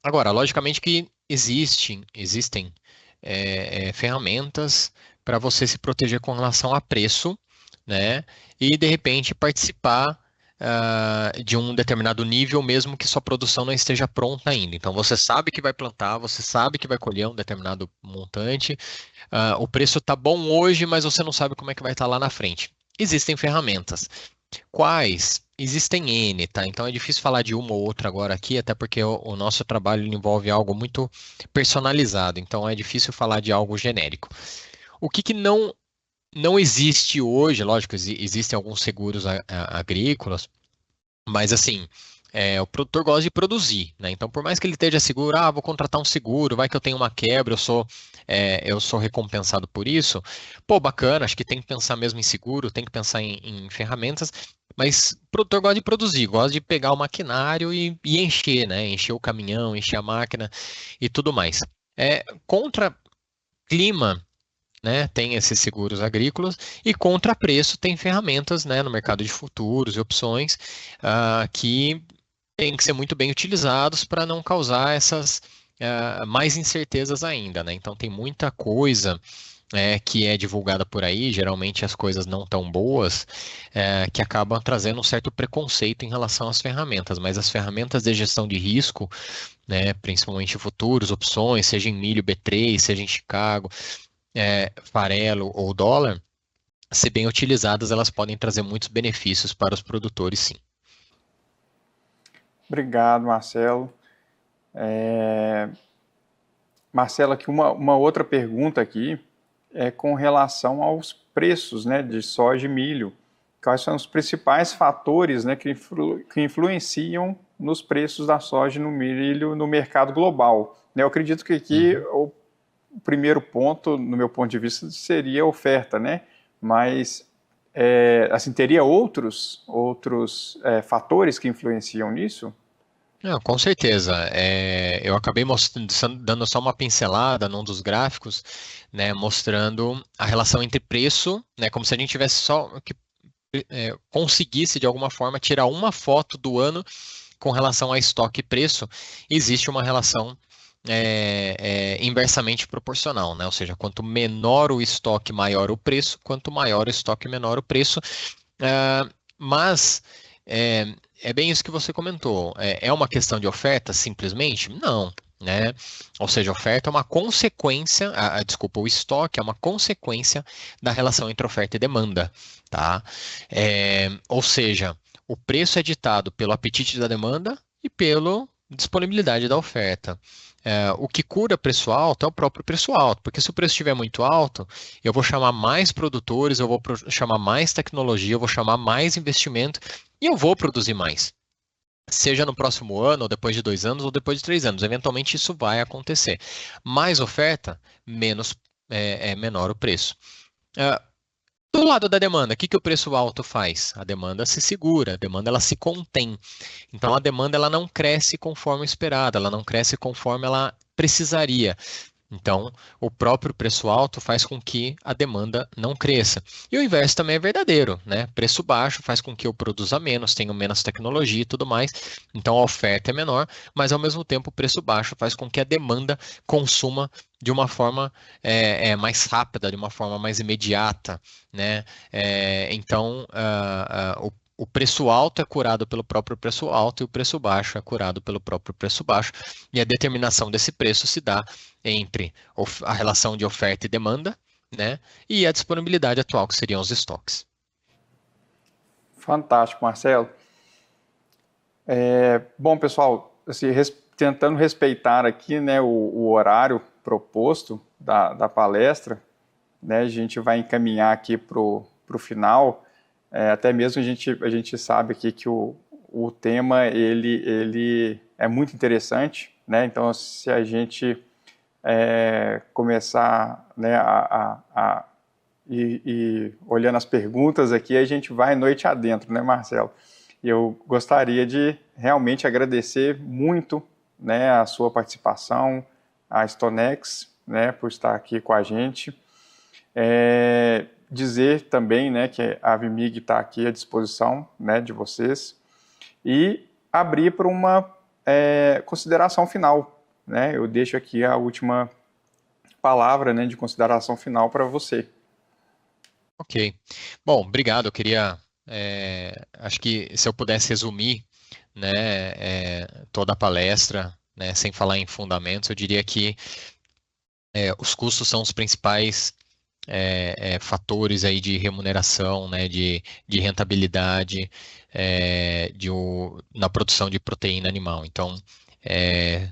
Agora, logicamente que existem ferramentas para você se proteger com relação a preço, né? E de repente participar de um determinado nível, mesmo que sua produção não esteja pronta ainda. Então você sabe que vai plantar, você sabe que vai colher um determinado montante, o preço está bom hoje, mas você não sabe como é que vai estar lá na frente. Existem ferramentas. Quais? Existem N, tá? Então é difícil falar de uma ou outra agora aqui, até porque o nosso trabalho envolve algo muito personalizado, então é difícil falar de algo genérico. O que não existe hoje, lógico, existem alguns seguros agrícolas, mas assim, o produtor gosta de produzir, né? Então, por mais que ele esteja seguro, vou contratar um seguro, vai que eu tenho uma quebra, eu sou recompensado por isso. Pô, bacana, acho que tem que pensar mesmo em seguro, tem que pensar em ferramentas, mas o produtor gosta de produzir, gosta de pegar o maquinário e encher, né? Encher o caminhão, encher a máquina e tudo mais. Contra clima, né, tem esses seguros agrícolas, e contra preço tem ferramentas, né, no mercado de futuros e opções que têm que ser muito bem utilizados para não causar essas mais incertezas ainda, né? Então tem muita coisa que é divulgada por aí, geralmente as coisas não tão boas, que acabam trazendo um certo preconceito em relação às ferramentas, mas as ferramentas de gestão de risco, né, principalmente futuros, opções, seja em milho B3, seja em Chicago, farelo ou dólar, se bem utilizadas, elas podem trazer muitos benefícios para os produtores, sim.
Obrigado, Marcelo. Marcelo, aqui uma outra pergunta aqui é com relação aos preços, né, de soja e milho. Quais são os principais fatores, né, que influenciam nos preços da soja e no milho no mercado global? Eu acredito que aqui o primeiro ponto, no meu ponto de vista, seria a oferta, né? Mas, assim, teria outros fatores que influenciam nisso?
Não, com certeza. Eu acabei dando só uma pincelada num dos gráficos, né, mostrando a relação entre preço, né, como se a gente tivesse só que conseguisse, de alguma forma, tirar uma foto do ano com relação a estoque e preço. Existe uma relação inversamente proporcional, né? Ou seja, quanto menor o estoque, maior o preço, quanto maior o estoque, menor o preço. Mas é bem isso que você comentou. É uma questão de oferta, simplesmente? Não. Né? Ou seja, a oferta é uma consequência, desculpa, o estoque é uma consequência da relação entre oferta e demanda. Tá? Ou seja, o preço é ditado pelo apetite da demanda e pela disponibilidade da oferta. O que cura preço alto é o próprio preço alto, porque se o preço estiver muito alto, eu vou chamar mais produtores, eu vou chamar mais tecnologia, eu vou chamar mais investimento e eu vou produzir mais. Seja no próximo ano, ou depois de 2 anos, ou depois de 3 anos. Eventualmente isso vai acontecer. Mais oferta, menor o preço. Do lado da demanda, o que o preço alto faz? A demanda se segura, a demanda ela se contém. Então a demanda ela não cresce conforme esperada, ela não cresce conforme ela precisaria. Então, o próprio preço alto faz com que a demanda não cresça. E o inverso também é verdadeiro, né? Preço baixo faz com que eu produza menos, tenha menos tecnologia e tudo mais. Então, a oferta é menor, mas ao mesmo tempo o preço baixo faz com que a demanda consuma de uma forma mais rápida, de uma forma mais imediata, né? Então, o preço alto é curado pelo próprio preço alto e o preço baixo é curado pelo próprio preço baixo. E a determinação desse preço se dá entre a relação de oferta e demanda, né, e a disponibilidade atual, que seriam os estoques.
Fantástico, Marcelo. Bom, pessoal, assim, tentando respeitar aqui, né, o horário proposto da palestra, né, a gente vai encaminhar aqui para o final. Até mesmo a gente sabe aqui que o tema ele é muito interessante, né? Então, se a gente começar, né, e olhando as perguntas aqui, a gente vai noite adentro, né, Marcelo? E eu gostaria de realmente agradecer muito, né, a sua participação, a StoneX, né, por estar aqui com a gente. Dizer também, né, que a Avimig está aqui à disposição, né, de vocês, e abrir para uma consideração final, né? Eu deixo aqui a última palavra, né, de consideração final para você.
Ok. Bom, obrigado. Eu queria, acho que se eu pudesse resumir, né, toda a palestra, né, sem falar em fundamentos, eu diria que os custos são os principais fatores aí de remuneração, né, de rentabilidade na produção de proteína animal. Então, é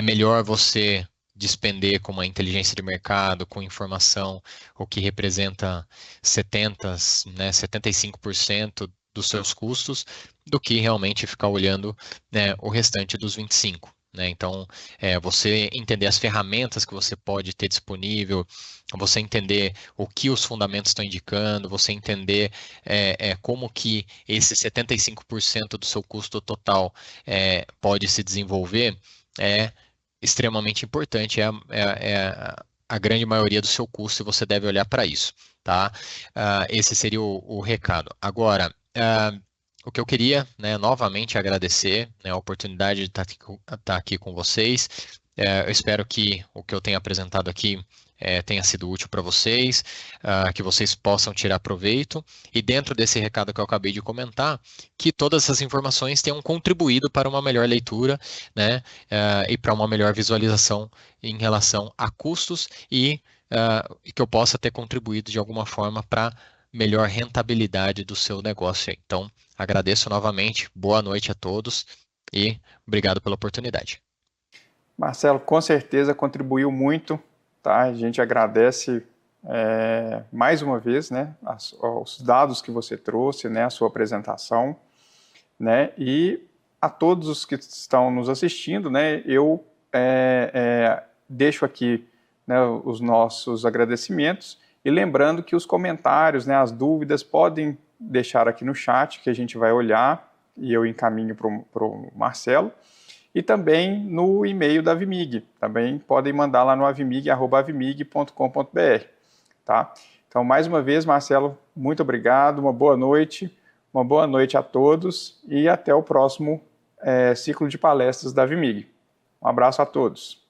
melhor você despender com uma inteligência de mercado, com informação, o que representa 75% dos seus custos, do que realmente ficar olhando, né, o restante dos 25%. Né? Então, você entender as ferramentas que você pode ter disponível, você entender o que os fundamentos estão indicando, você entender como que esse 75% do seu custo total pode se desenvolver, é extremamente importante, a grande maioria do seu custo e você deve olhar para isso. Tá? Esse seria o recado. Agora, o que eu queria, né, novamente agradecer, né, a oportunidade de estar aqui com vocês. Eu espero que o que eu tenho apresentado aqui tenha sido útil para vocês, que vocês possam tirar proveito. E dentro desse recado que eu acabei de comentar, que todas essas informações tenham contribuído para uma melhor leitura, né, e para uma melhor visualização em relação a custos e que eu possa ter contribuído de alguma forma para melhor rentabilidade do seu negócio. Então, agradeço novamente, boa noite a todos e obrigado pela oportunidade.
Marcelo, com certeza contribuiu muito, tá? A gente agradece mais uma vez, né, os dados que você trouxe, né, a sua apresentação, né, e a todos os que estão nos assistindo, né, eu deixo aqui, né, os nossos agradecimentos e lembrando que os comentários, né, as dúvidas podem deixar aqui no chat que a gente vai olhar e eu encaminho para o Marcelo. E também no e-mail da Avimig. Também podem mandar lá no avimig@avimig.com.br, tá? Então, mais uma vez, Marcelo, muito obrigado, uma boa noite a todos e até o próximo ciclo de palestras da Avimig. Um abraço a todos.